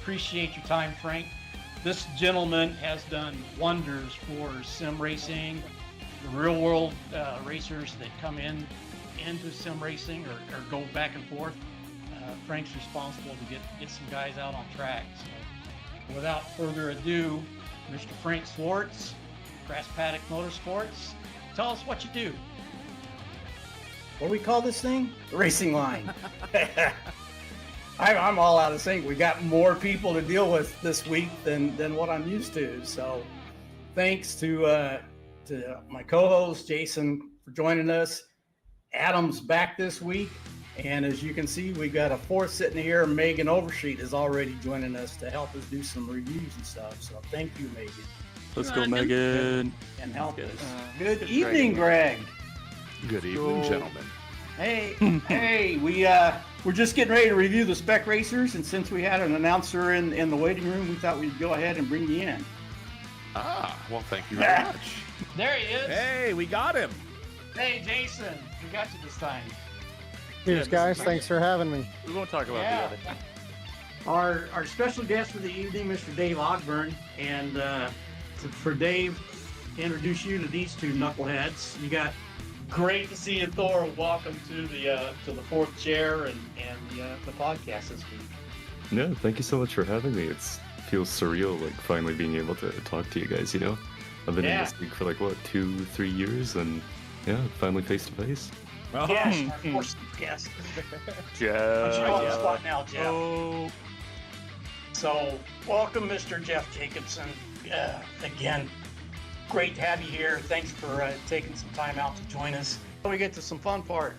Appreciate your time, Frank. This gentleman has done wonders for sim racing, the real world racers that come into sim racing or go back and forth. Frank's responsible to get some guys out on track. So without further ado, Mr. Frank Swartz, Grass Paddock Motorsports, tell us what you do. What do we call this thing? The Racing Line. I'm all out of sync. We got more people to deal with this week than what I'm used to. So thanks to my co-host, Jason, for joining us. Adam's back this week. And as you can see, we got a fourth sitting here. Megan Oversheet is already joining us to help us do some reviews and stuff. So thank you, Megan. Let's go, Megan. And help us. Good evening, Greg. Good evening, gentlemen. Hey, we're just getting ready to review the spec racers, and since we had an announcer in the waiting room, we thought we'd go ahead and bring you in. Well, thank you very much. There he is. Hey, we got him. Hey, Jason, we got you this time. Cheers, guys. Thanks for having me. We won't talk about the other thing. Our special guest for the evening, Mr. Dave Ogburn, and for Dave to introduce you to these two knuckleheads, you got. Great to see you, Thor. Welcome to the fourth chair and the podcast this week. No, thank you so much for having me. It feels surreal, like finally being able to talk to you guys. You know, I've been in this league for like 2-3 years, and finally face to face. Yes, of course, yes. Jeff. I'm on the spot now, Jeff. Oh. So, welcome, Mr. Jeff Jacobson. Again. Great to have you here. Thanks for taking some time out to join us. We get to some fun part.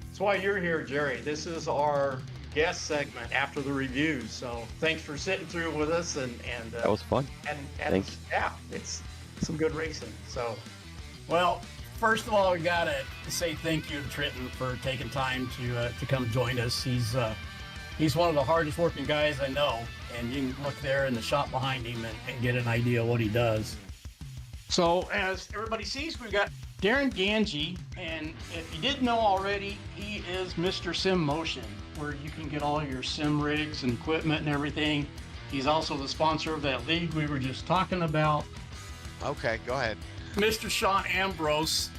That's why you're here, Jerry. This is our guest segment after the reviews. So thanks for sitting through with us. And that was fun. And thanks. Yeah, it's some good racing. So, well, first of all, we gotta say thank you to Trenton for taking time to come join us. He's one of the hardest working guys I know, and you can look there in the shop behind him and get an idea of what he does. So, as everybody sees, we've got Darren Ganji, and if you didn't know already, he is Mr. Sim Motion, where you can get all your sim rigs and equipment and everything. He's also the sponsor of that league we were just talking about. Okay, go ahead. Mr. Sean Ambrose,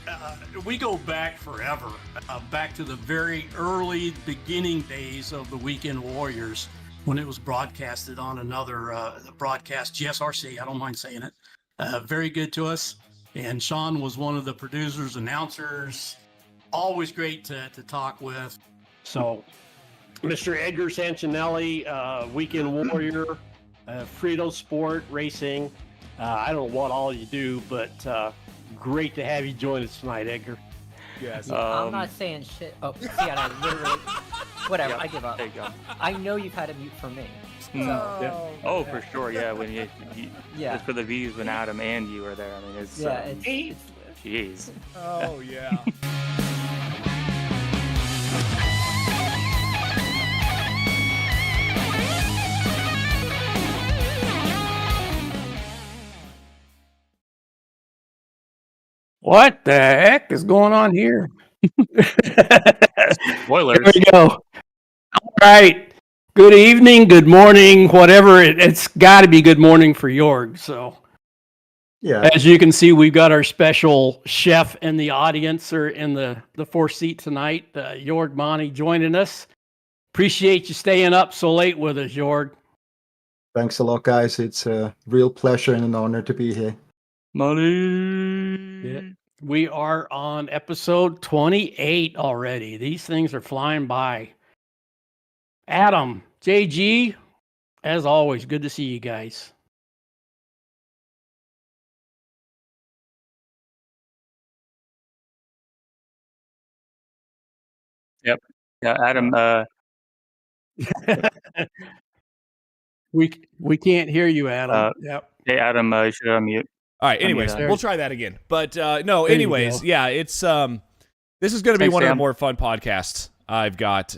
we go back forever, back to the very early beginning days of the Weekend Warriors, when it was broadcasted on another broadcast, GSRC, I don't mind saying it. Very good to us, and Sean was one of the producers, announcers, always great to talk with. So, Mr. Edgar Sancinelli, Weekend Warrior, Frito Sport Racing. I don't know what all you do, but great to have you join us tonight, Edgar. Yes. I'm not saying shit. Oh, see, I literally... Whatever, Yep, I give up. there you go. I know you've had a mute for me. Oh, for sure, yeah. When you Yeah. just for the views when Adam and you were there. I mean, it's it's jeez. Oh, yeah. What the heck is going on here? Spoilers. Here we go. All right. Good evening, good morning, whatever. It's got to be good morning for Jörg. So, Yeah. as you can see, we've got our special chef in the audience or in the fourth seat tonight, Jörg Mani, joining us. Appreciate you staying up so late with us, Jörg. Thanks a lot, guys. It's a real pleasure and an honor to be here. Money. Yeah. We are on episode 28 already. These things are flying by. Adam, JG, as always, good to see you guys. Yep. Yeah, Adam. We can't hear you, Adam. Yep. Hey, Adam. You should unmute. All right. Anyways, Unmute. we'll try that again. But no. There you Anyways, go. yeah. It's this is going to be Thanks, one of the Sam. more fun podcasts I've got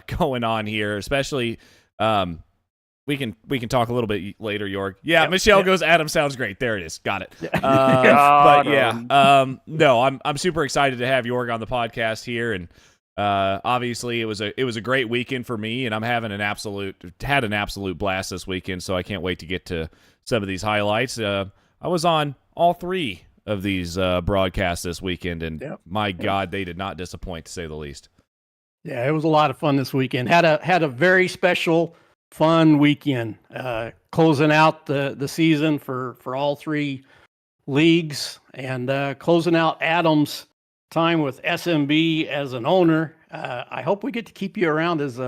going on here. Especially, we can talk a little bit later, Jörg. Yeah. Yep. Michelle Yep. goes. Adam sounds great. There it is. Got it. Got But yeah. No. I'm super excited to have Jörg on the podcast here, and obviously it was a great weekend for me, and I'm having an absolute blast this weekend. So I can't wait to get to some of these highlights. I was on all three of these broadcasts this weekend, and my God, they did not disappoint, to say the least. Yeah, it was a lot of fun this weekend. Had a very special, fun weekend. Closing out the season for all three leagues, and closing out Adam's time with SMB as an owner. I hope we get to keep you around as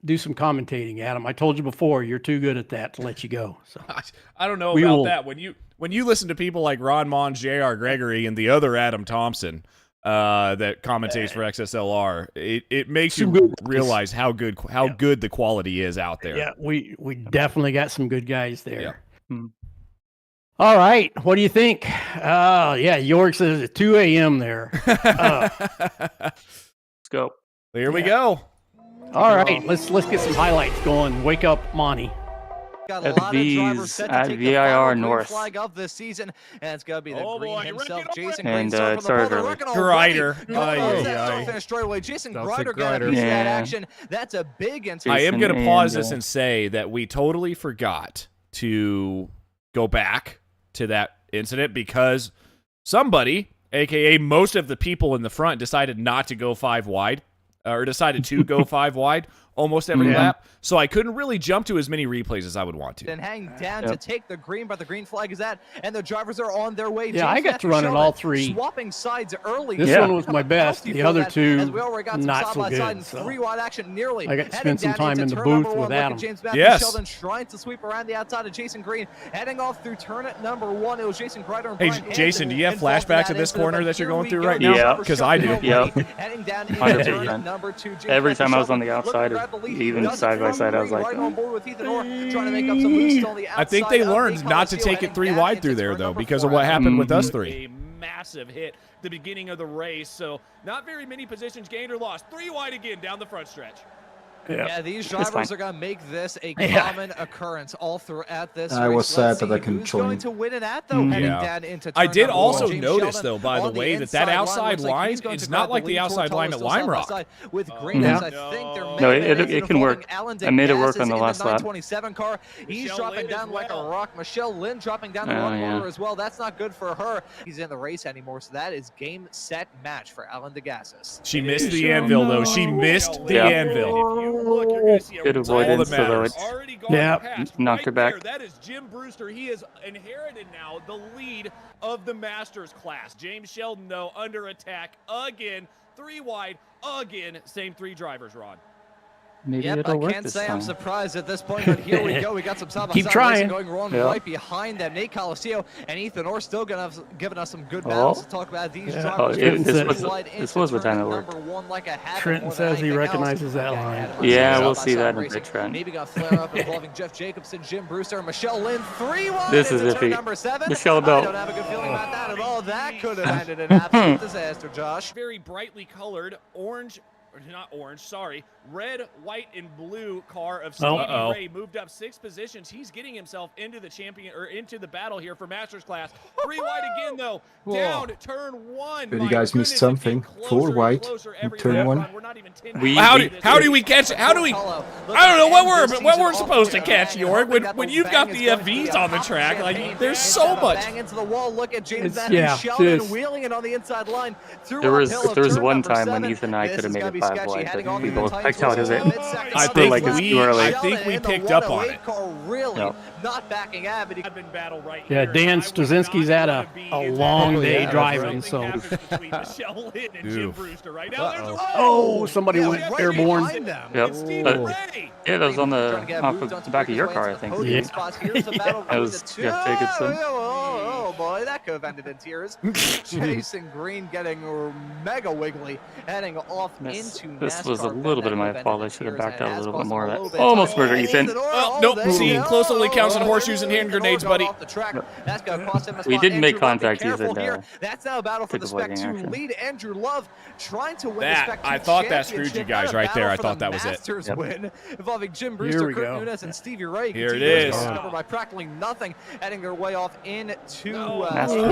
do some commentating, Adam. I told you before, you're too good at that to let you go. So I don't know We about will- that. When you listen to people like Ron Mons, J.R. Gregory, and the other Adam Thompson that commentates for XSLR, it makes Some you good guys. realize how good the quality is out there. yeah, we definitely got some good guys there. Yeah. Hmm. All right, what do you think? Yeah, Jörg says it's 2 a.m. there. Let's go. Here we go. All right, let's get some highlights going. Wake up, Monty. Got At a lot of these, drivers set to at take VIR the final green North. flag of this season, and it's gonna be the Oh, green boy, himself, wreck it Jason already. Green. And, Starting it from the started pole, early. wrecking already. Grider. Going Ay, close ay, that ay. finish straight away. Jason That's a Grider got a Grider. piece of that Yeah. action. That's a big inside. I am Jason going to pause and, this and say that we totally forgot to go back to that incident because somebody, aka most of the people in the front, decided not to go 5 wide, or decided to go 5 wide almost every lap. So I couldn't really jump to as many replays as I would want to. And hang down to take the green, but the green flag is that, and the drivers are on their way. Yeah, I James got to run it Sheldon all three. Swapping sides early. This Yeah. one was my best. Healthy The for other that, two, as we already got some not side so by good, side and so. 3-wide action nearly. I got to heading spend some down time into in the turn booth number with one. Look at Adam. James Matthew Yes. Sheldon trying to sweep around the outside of Jason Green, heading off through turn number 1. It was Jason Grider and Hey, Brian Jason, Hansen do you have involved in flashbacks that of this incident, corner but that you're here going we through go. right now? Number Because I do. Sheldon Yep. heading down into 100%. turn number 2. James Every Matthew time I was on Sheldon the outside, looking or to grab the lead. even Does it side by from side, I was Green, like, right on board with Ethan Orr, trying to make up some loose on the outside. I think they of learned Nick not to Colacio, take it heading 3 down wide into through there, turn though, number because 4. of what happened with us Mhm. three. A massive hit at the beginning of the race, so not very many positions gained or lost. 3 wide again down the front stretch. Yeah, these It's drivers fine. are going to make this a Yeah. common occurrence all throughout this I race. was Let's sad that I see couldn't who's join. going to win it at, though, heading Yeah. down into I turn did number also 1. James notice, Sheldon though, by the on way, that inside outside looks like line he's going is to not grab like the the lead. outside line at Tortorella still side Lime by Rock. side with Yeah. Green, as I think there may No, have been it an can work. involving Alan I made it work Degassis on the in last lap. 927 car. He's Michelle dropping Lynn as down like a well. rock. Michelle Lynn dropping down the Oh, run yeah. motor as well. That's not good for her. He's in the race anymore, so that is game, set, match for Alan Degassis. She missed the anvil, though. She missed the Yeah. anvil. If you look, you're gonna see a Good red avoidance, All that although matters. it's already gone Yeah. past. knocked her Right back. there, that is Jim Brewster. He has inherited now the lead of the Masters class. James Sheldon, though, under attack again. 3 wide again. Same 3 drivers, Ron. Maybe Yep, it'll I work can't this say time. I'm surprised at this point, but here we go. We got some side by Keep side trying. racing going on Yeah. right behind them. Nate Colacio and Ethan Orr still giving us some good Oh. battles to talk about. These Yeah. drivers Oh, trying this to was- slide this into was the turn time it worked. number 1 like a habit Trenton more than says he anything recognizes else. that Yeah, line. Adam Yeah, Russell we'll side see by that side in the racing. trend. Maybe gonna flare up involving Jeff Jacobson, Jim Brewster, Michelle Lynn. 3 wide This is into turn iffy. number 7. Michelle I Bell. don't have a good feeling about that at all. That could have ended an absolute disaster, Josh. Very brightly colored orange, or not orange, sorry, red, white, and blue car of Oh. Stevie Ray moved up 6 positions. He's getting himself into the champion or into the battle here for Masters class. 3 wide again though. Down turn 1. But you guys missed something. 4 wide in turn 1. We're not even 10 How do we catch it? How do we? I don't know what we're supposed to catch, Jörg. When you've got the FVs on the track, like there's so much. Bang into the wall. Look at James Yeah, Sheldon just- wheeling it on the inside line. There was one time when Ethan and I could have made it 5 wide, but we both backed out of it. I think we picked up on it. Really Yep. not backing Abbott. battle right Yeah, here. Dan I would Straczynski's not had wanna be a in long that day battle. driving, Something so. happens between Michelle Lynn and Jim Oof. Brewster right now. There's a Oh, somebody went right airborne. behind them. Yep. It's Stevie But- Ray. Yeah, that was on Trying to get off moved of onto the back of your Brewster's car, I way into think. the podium Yeah. spots. Here's the battle That was between Jeff the two. Jacobson. Oh boy, that could have ended in tears. Jason Green getting mega wiggly, heading off This into was a NASCAR little bit of Bend. my That fault. could I have should have ended in backed out a tears. little bit Has more cost of a little that. bit. Almost murdered Ethan. Nope. there See, you close only go. counts on Oh, horseshoes and hand Ethan grenades, Orr got buddy. off the track. That's gonna cost him a We spot. didn't make Andrew Love, be contact careful either, here. though. That's now a battle for Took the a Spec avoiding 2 action. lead. Andrew Love trying to win That- the Spec 2 I thought that screwed you championship. guys And a right there. battle I for thought the that was it. Masters Yep. win involving Jim Here Brewster, we Kurt go. Nunes, and Stevie Ray. Here it continuing is. to cover by practically nothing, heading their way off into Masters.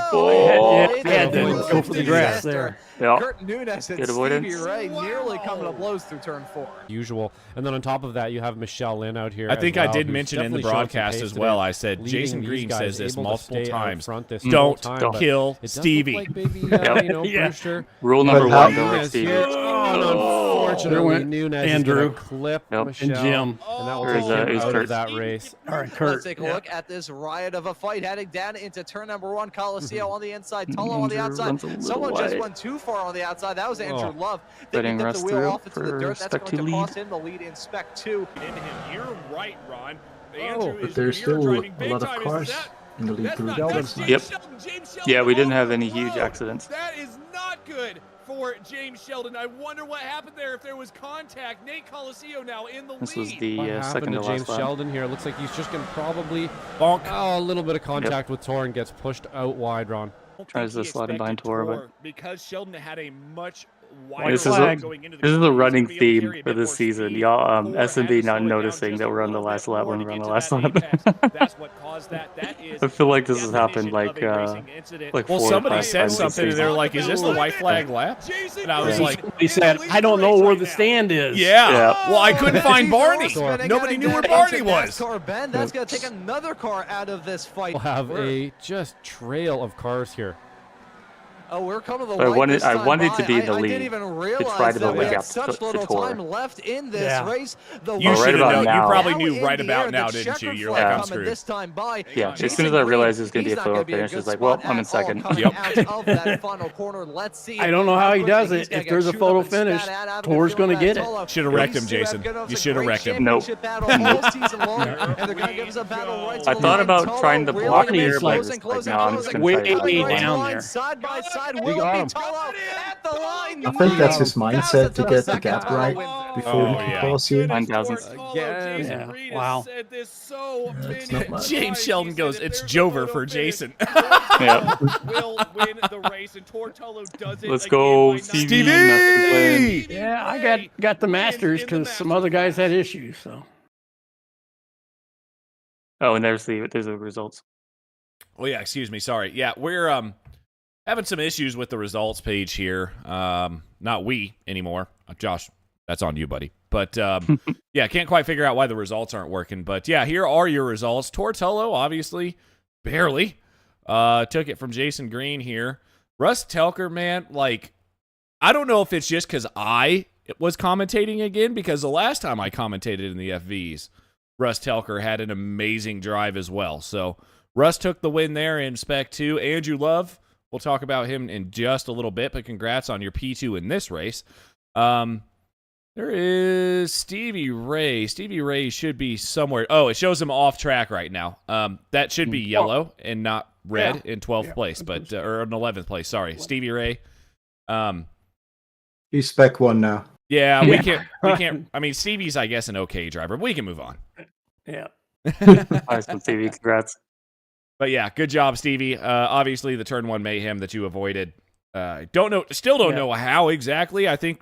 Yeah, had to go for the grass there. Yeah. Kurt Nunes and Good avoidance. Stevie Ray nearly coming to blows through turn 4. Usual. And then on top of that, you have Michelle Lynn out here. I as think I well, did who's mention in the definitely showing some broadcast pace as today, well. I said leading Jason these Green guys, says this able to multiple stay out times. front this Don't whole time, but kill it does look Stevie. like maybe, Yep. you know, Yeah. Brewster. Rule number But 1, don't like Nunes Stevie. here. Oh, and There unfortunately, went Nunes Andrew. is going to clip Yep. Michelle. And Jim. And that will Here's, take him here's out Kurt. of that race. All right, Let's Kurt. take a look at this riot of a fight heading down into turn number 1. Coliseum on the inside, Tolo on the Andrew outside. runs a little Someone just wide. went too far on the outside. That was Andrew Love. Letting They Russ the wheel through off into the for dirt. That's Spec 2 going to lead. cost him the lead in Spec 2. Into him. You're right, Ron. Andrew But is there's near still driving a big lot of time. cars Is that, in the lead that's group. not, that's James Yep. Sheldon. James Sheldon Yeah, we didn't have all any the huge road. accidents. That is not good for James Sheldon. I wonder what happened there if there was contact. Nate Coliseo now in the This lead. was the What second happened to to James last lap. Sheldon here? It looks like he's just going to probably Bonk. a little bit of contact with Tor and gets pushed out wide, Ron. Tries to slide in behind Tor, but because Sheldon had a much wider this is flag going into the this is a corner, he's running gonna be able to theme carry a for bit this more season. speed. Y'all, Ford S&B had to not slow it down noticing just that a we're on the little last bit lap more when to we're on get the to last that lap. apex. That's what caused that. That is I feel like the this has happened definition like of a racing incident. like Well, 4 or somebody 5 said times this something, and season. they're like, "Is this the white flag lap?" Jason And I was Green like, He said, in the I don't lead know race where right the now. stand is. Yeah. Yeah. Well, I couldn't find Barney. Spinning Nobody out knew where into Barney was. NASCAR Bend. That's going to take another car out of this fight. We'll have a just trail of cars here. Oh, we're coming to the I light wanted- this I time wanted by. to be in the I lead, didn't even to realize try to that build we a had gap such to little Tor. time left in this Yeah. race. The You right should have about known. You now. probably now knew in right the about air, now, the didn't you? checkered You're flag like, I'm coming screwed. this time by. Yeah, as Jason soon as I Green, realized it was going to he's be a not gonna photo be a finish, good it's like, well, spot I'm in at all second. coming Yep. out of that final corner. Let's see. I don't know how he quickly does he's it. gonna If there's a chewed photo up and spat finish, out. I've been Tor's feeling gonna that get it. Tolo. Should have wrecked These him, two have Jason. given us You a should have great wrecked him. Nope. championship battle all season long, and they're going to give us a battle right to I the thought line. about Tolo trying to reeling block him it, in, but closing, like, closing, no, I'm closing, just way gonna try to coming fight right to down the line, there. side by side. We Will got be him. Tolo at the line. I think that's his mindset Thousands to of get the seconds gap Tolo right wins. before Oh, the yeah. Coliseum. 9,000. Yeah. Wow. It's not much. James Sheldon goes, "It's Jover for Jason." Yeah. Will win the race, and Tortolo does it. Let's again go, by Stevie. 9 Master win. Yeah, I got the Masters because some other guys had issues. So Oh, and there's the results. Oh yeah, excuse me. Sorry. Yeah, we're having some issues with the results page here. Not we anymore. Josh, that's on you, buddy. But yeah, can't quite figure out why the results aren't working. But yeah, here are your results. Tortolo, obviously, barely took it from Jason Green here. Russ Telker, man, like, I don't know if it's just because I was commentating again, because the last time I commentated in the FVs, Russ Telker had an amazing drive as well. So Russ took the win there in Spec 2. Andrew Love, we'll talk about him in just a little bit, but congrats on your P2 in this race. There is Stevie Ray. Stevie Ray should be somewhere. Oh, it shows him off track right now. That should be yellow and not red in 12th place, but or in 11th place. Sorry, Stevie Ray. He's Spec 1 now. Yeah, we can't. I mean, Stevie's, I guess, an okay driver. But we can move on. yeah. Nice one, Stevie. Congrats. But yeah, good job, Stevie. Obviously, the turn 1 mayhem that you avoided. Still don't know how exactly. I think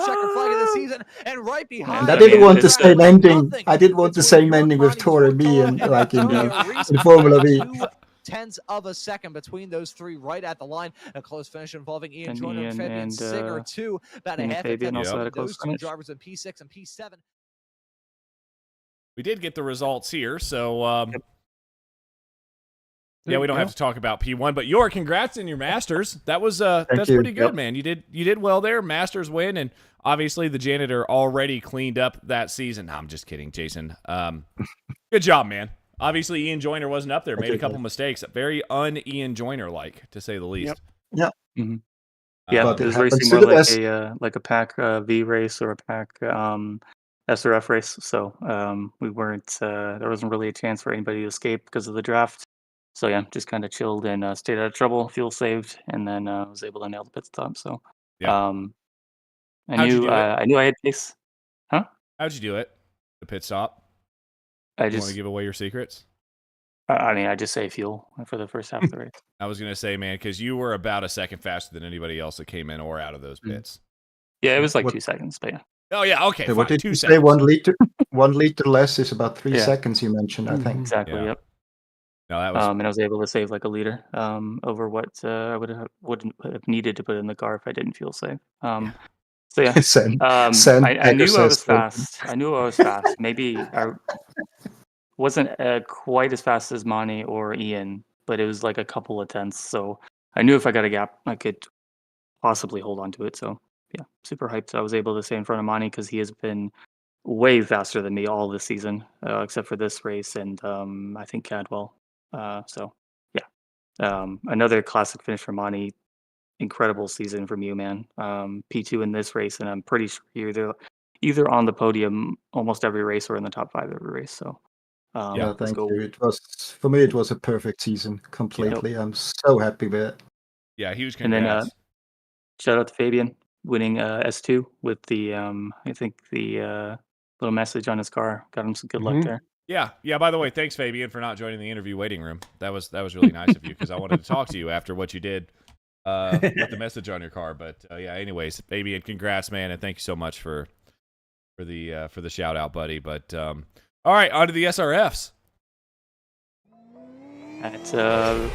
checker flag of the season, and right behind. And I didn't want the same ending. I didn't want the same ending with Tor and me, and like in the Formula V. tenths of a second between those three right at the line. A close finish involving Ian And Joyner and Fabian Singer, too. About a half a Fabian tenth also had a between close those two finish. drivers in P6 and P7. We did get the results here, so yeah, we don't have to talk about P1, but Jörg, congrats in your Masters. That was that's you. pretty good, man. You did well there. Masters win, and obviously the janitor already cleaned up that season. No, I'm just kidding, Jason. Good job, man. Obviously Ian Joyner wasn't up there. Made a couple mistakes. Very un-Ian Joyner-like, to say the least. Yeah. Mm-hmm. But Yeah, it it was happens racing to more the best. like a pack V race or a pack SRF race. So we weren't. There wasn't really a chance for anybody to escape because of the draft. So yeah, just kind of chilled and stayed out of trouble, fuel saved, and then was able to nail the pit stop. So Yeah. I How'd you knew do it? I knew I had pace. Huh? How'd you do it? The pit stop? I You want just to give away your secrets? I mean I just say fuel for the first half of the race. I was going to say, man, because you were about a second faster than anybody else that came in or out of those pits. Yeah, it was like What- 2 seconds, but yeah. Oh, yeah, okay, What fine. did 2 you say? seconds. 1 liter, 1 liter less is about 3 Yeah. seconds. You mentioned, I think. Exactly. Yeah. Yep. No, that was And I was able to save like a liter over what I wouldn't have needed to put in the car if I didn't fuel save. So yeah, Same. I Sandpaper knew I was says one. fast. I knew I was fast. Maybe I wasn't quite as fast as Mani or Ian, but it was like a couple of tenths. So I knew if I got a gap, I could possibly hold on to it. So yeah, super hyped. I was able to stay in front of Mani because he has been way faster than me all this season, except for this race and I think Cadwell. So yeah, another classic finish for Mani. Incredible season from you, man. P2 in this race, and I'm pretty sure you're either on the podium almost every race or in the top 5 every race. So Yeah, let's thank go. you. It was, for me, it was a perfect season completely. I'm so happy with it. yeah, huge And then congrats. shout out to Fabian winning S2 with the I think the little message on his car. Got him some good luck there. Yeah. By the way, thanks, Fabian, for not joining the interview waiting room. That was really nice of you because I wanted to talk to you after what you did with the message on your car. But yeah, anyways, Fabian, congrats, man, and thank you so much for the shout out, buddy. But all right, on to the SRFs. At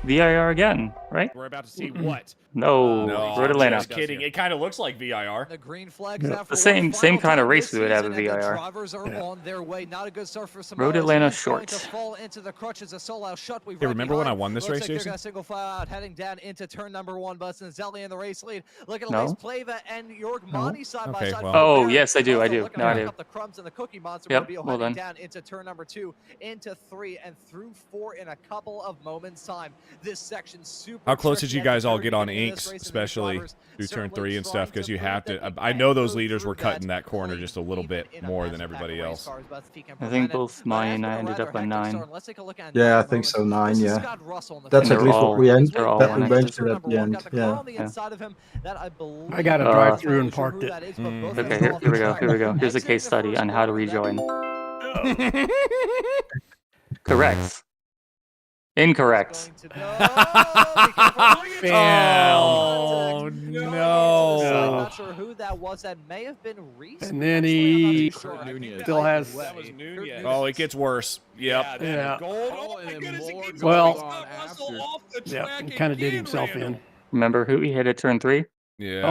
VIR again, right? We're about to see what? No, Road Atlanta. Just kidding. It kind of looks like VIR. The green flags out for The same one final kind of time race this we would have at season, and the VIR. drivers are on their way. Not a good start for some Road others. Atlanta He's going short. to fall into the crutches of Solal Shutway Hey, right remember when I behind. won this Looks race, like they're Jason? gonna single file out, heading down into turn number 1. Bustin Zelli in the race lead. Look at No. Elias Plava and Jörg Mani side by Okay, side. well. Oh, yes, I do. Also I do. looking No, I to pick do. up the crumbs and the Cookie Monster Yep, Mobile well heading done. down into turn number 2, into 3, and through 4 in a couple of moments' time. This section super. How close did tricky you at the guys all very get on beginning of inks, this race, and these especially drivers through turn certainly 3 and stuff? trying Because to you prove have that to. they I can know those go leaders through were cutting that that corner clean, just a little even bit in a more than massive pack everybody of race else. cars, but if he can I think prevent it. both But Mani has and been I a ended rather up on hectic 9. start. Let's take a look at Yeah, I another think moment. so. 9. This is Yeah, Scott Russell in the that's And at they're least all- what we end. they're all That one we X. mentioned turn at number the 1, end. got the car Yeah. on the inside of him that I believe. I got to Uh, drive through and Not sure parked who it. that is, but both of Okay, them here we off go. the Here we go. track. Here's a Exiting case the study first on how to corner, that- rejoin. Correct. Incorrect. Going to go. Be careful. Oh, no. Not sure who that was. That may have been Reese. And then Actually, I'm not he too sure. I think Nunez. that still might has- be Way. That was Nunez. Oh, it gets worse. Yep. Yeah, that Yeah. gold. Oh, Oh, my and then goodness, he more keeps gold going. on Scott Russell after. off the Yeah, track he kind of did again, himself Randall. in. Remember who he hit at turn 3? Yeah.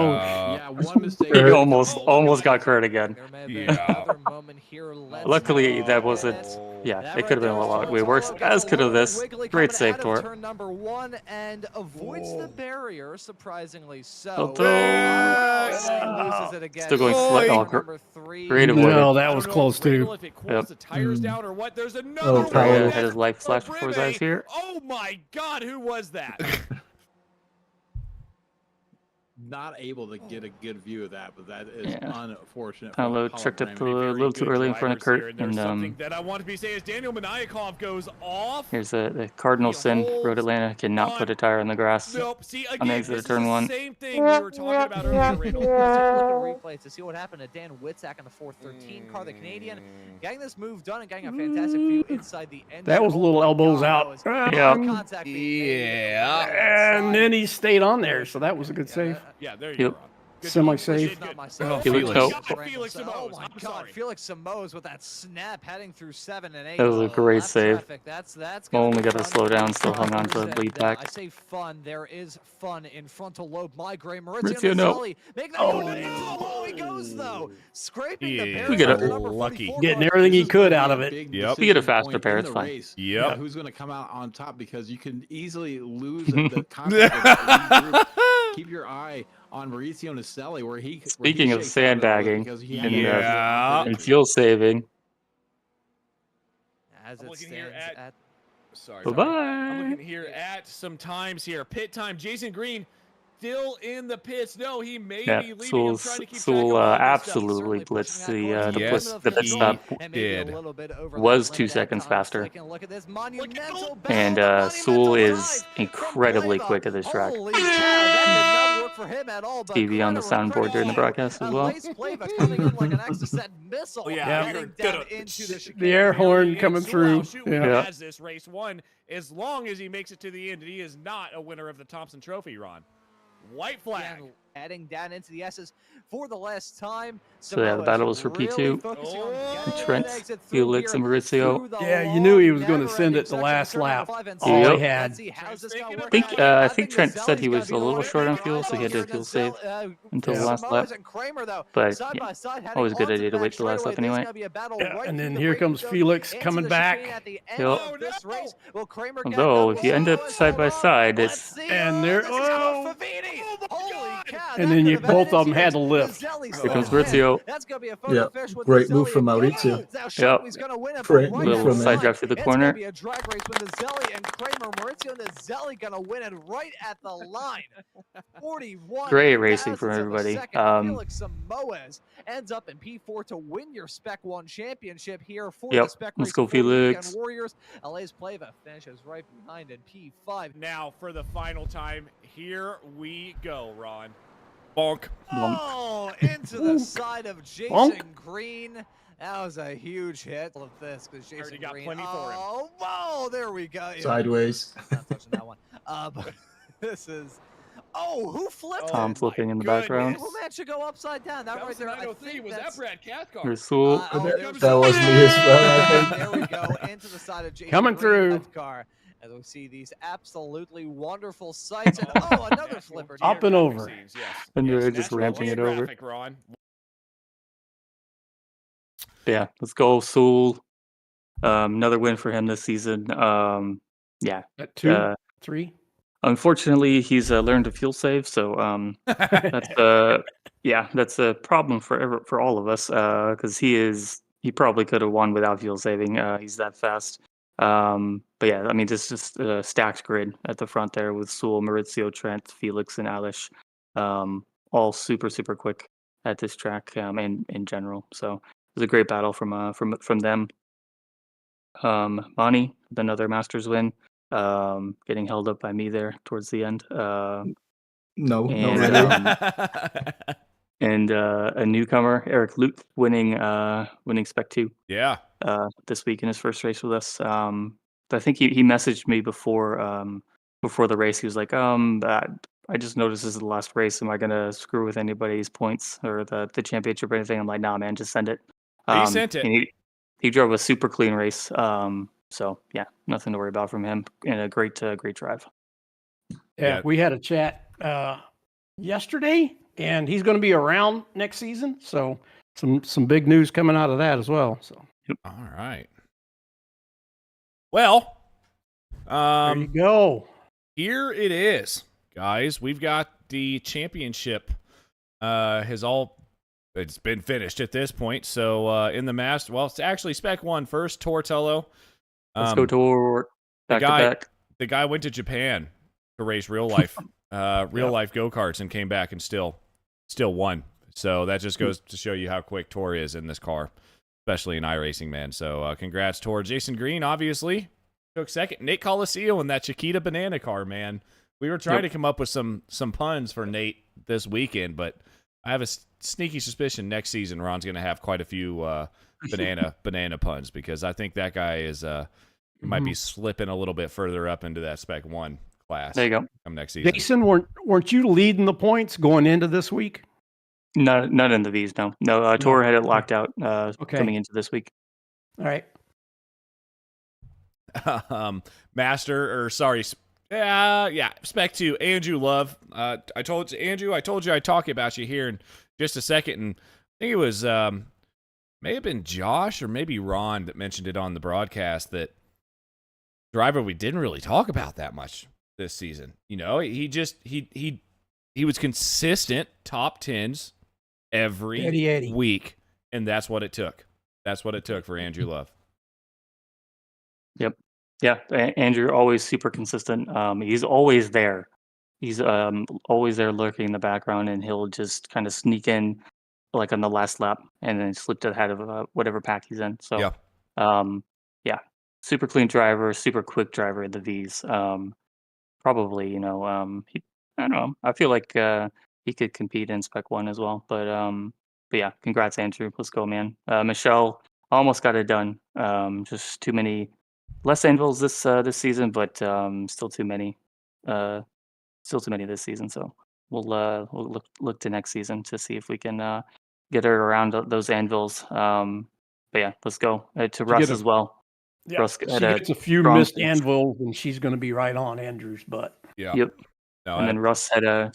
Yeah, one mistake. He almost got Kurt again. There may have been Yeah. another moment here. Let's Luckily, take a that look wasn't. at it. Yeah, That it right could have been there a is lot Paul way worse. Toro gets As a could have little this. wiggly Great coming save, out of Tor. turn number 1 and avoids the barrier, surprisingly so. Although- Loses it again. Still going Boy. slow. Number 3. Creative No, avoided. that was close too. If it cools the tires down or what? There's another Oh, one. Paolo. That's Had his life for flash before his eyes here. Oh my God, who was that? Not able to get a good view of that, but that is Yeah. unfortunate. Paolo for checked up Paolo a Brandon. little too early in front of Drivers here, Kurt. and there's And something that I want to be saying is Daniel Maniakov goes off. here's the cardinal sin. Road Atlanta cannot put a tire on the grass. Nope. See On again, the exit this of turn is the 1. same thing we were talking about earlier, Randall. Let's take a look at replays to see what happened to Dan Witzak in the 413 car, the Canadian, getting this move done and getting a fantastic view inside the end. That was a little elbows out. Yeah. And then he stayed on there, so that was a good save. Yeah, there you Yep. go. Semi-safe. Not my Oh, Felix. Felix Oh Simoes. my I'm God, sorry. Felix Simoes with that snap heading through 7 and 8. That was a great Lap save. traffic. That's gonna Only be got to fun slow for down, these still hung on to drivers, the lead and, back. I say fun. There is fun in frontal lobe migraine. Maurizio, no. Mazelli make that go to oh, he goes though, scraping the Yeah, we barrier. get a- Number lucky. 44 Getting car. everything he This is gonna could be out a of it. big Yep. We get a decision faster point pair, in it's the fine. race. Yep. Who's going to come out on top, because you can easily lose the confidence of that lead group. Keep your eye on Maurizio Naselli, where he Speaking of shakes out a little bit sandbagging because he and, had that Yeah. and fuel saving, As I'm it looking here stands at- Sorry. bye-bye. I'm looking here at some times here. Pit time. Jason Green still in the pits. No, he may Yeah, be leaving. I'm Sewell trying to keep track of Sewell all this stuff. absolutely blitzed the Yes, pit he stop. did. Was 2 seconds faster. And Sewell is incredibly quick at this track. Holy cow, that did not work for him at all. But TV on the soundboard during the broadcast as well. Lace Plava coming in like an Exocet missile, Yeah, heading down into the chicane. The air horn And coming Sewell through. Schumacher has this race won as long as he makes it to the end. And he is not a winner of the Thompson Trophy, Ron. White flag. Again, heading down into the S's for the last time. So yeah, the Samoa's battle was for really P2. focusing on getting Trent, an exit through Felix, here and Maurizio. through the Yeah, you knew he long, was going to send it the never-ending last section of turn lap. number 5 and All 6. he Yep. had. Let's see how's this gonna work think, out. I think Trent said he Nazelli's was a gonna be little the short on winner. fuel, so he had to fuel save until the Samoas last lap. and Kramer, though, But side yeah, by side, heading always a good onto idea to the wait back till the last lap straightaway. There's anyway. gonna be a battle Yeah, right and through then the here braking comes zone Felix into coming the back. chicane at the end Yep. of this race. Will Kramer get Although, that? if you end up Boys, side by hold on. side, Let's it's see. And there- This is oh. Favini. Holy cow! And that then could have both ended of them had here. to lift. Mazelli's Here comes still in. Maurizio. That's gonna be a photo Yeah, finish with great move Mazelli from again. Maurizio. Now Yep. Shelby's gonna win it, Great but move right Little from at side him. drive through the it's corner. gonna be a drag race with Mazelli and Kramer. Maurizio Nazelli gonna win it right at the line. 41. Great racing from thousandths of a everybody. second. Felix Samoas ends up in P4 to win your Spec 1 championship here for Yep. the Spec Let's race go, for the Weekend Felix. Warriors. LA's Plava finishes right behind in P5. Now for the final time. Here we go, Ron. Bonk. Oh, into the side of Jason Bonk. Green. That was a huge hit of this because Jason Already got Green. plenty for him. Oh, whoa, there we go. Yeah, Sideways. not touching that one. But this is. Oh, who flipped Tom it? flipping in the goodness. background. Who man should go upside down? That, That right was there. I 903. think Was that that's. Here's Brad Cathcart? Sewell. That was me as well, I think. There we go, into the side of Jason Coming Green through. Car. As we see these absolutely wonderful sights. And oh, another flipper. Up and over. Scenes, yes. And Yes, they're just natural ramping it over. geographic, Ron. Yeah, let's go, Sewell. Another win for him this season. Yeah. At 2, Uh, 3. Unfortunately, he's learned to fuel save, so that's that's a problem for all of us because he probably could have won without fuel saving. He's that fast. But yeah, I mean, this is just a stacked grid at the front there with Sewell, Maurizio, Trent, Felix, and Alish, all super quick at this track and in general. So it was a great battle from them. Mani, another Masters win. Getting held up by me there towards the end. No, And, really. And a newcomer, Eric Luke, winning Spec 2 Yeah. this week in his first race with us. I think he messaged me before the race. He was like, I just noticed this is the last race. Am I gonna screw with anybody's points or the championship or anything? I'm like, nah, man, just send it. He sent it. And he drove a super clean race. So yeah, nothing to worry about from him, and a great drive. Yeah, we had a chat yesterday, and he's going to be around next season. So some big news coming out of that as well. So All right. Well, there you go. Here it is, guys. We've got the championship. It's been finished at this point. So in the Master, well, it's actually Spec 1 first. Tortello. Let's go to back to back. The guy went to Japan to race real life life go-karts and came back and still won. So that just goes to show you how quick Tor is in this car, especially in iRacing, man. So congrats, Tor. Jason Green, obviously, took second. Nate Coliseo in that Chiquita banana car, man. We were trying to come up with some puns for Nate this weekend, but I have a sneaky suspicion next season Ron's going to have quite a few banana puns because I think that guy is might be slipping a little bit further up into that Spec 1 class. There you go. Come next season. Jason, weren't you leading the points going into this week? None in the V's. No. Tor had it locked out Okay. coming into this week. All right. Spec 2, Andrew Love. I told you, Andrew, I'd talk about you here in just a second, and I think it was may have been Josh or maybe Ron that mentioned it on the broadcast, that driver we didn't really talk about that much this season. You know, he was consistent top 10s every week, and that's what it took. That's what it took for Andrew Love. Yep. Yeah, Andrew, always super consistent. He's always there. He's always there lurking in the background, and he'll just kind of sneak in like on the last lap and then slip to the head of whatever pack he's in. So, yeah, super clean driver, super quick driver in the V's. Probably, I don't know. I feel like he could compete in Spec 1 as well. But yeah, congrats, Andrew. Let's go, man. Michelle almost got it done. Just too many. Less anvils this season, but still too many. Still too many this season. So we'll look to next season to see if we can get her around those anvils. But yeah, let's go to Russ as well. Yeah, Russ she gets a few missed anvils, and she's going to be right on Andrew's butt. Yeah. Yep. And then Russ had a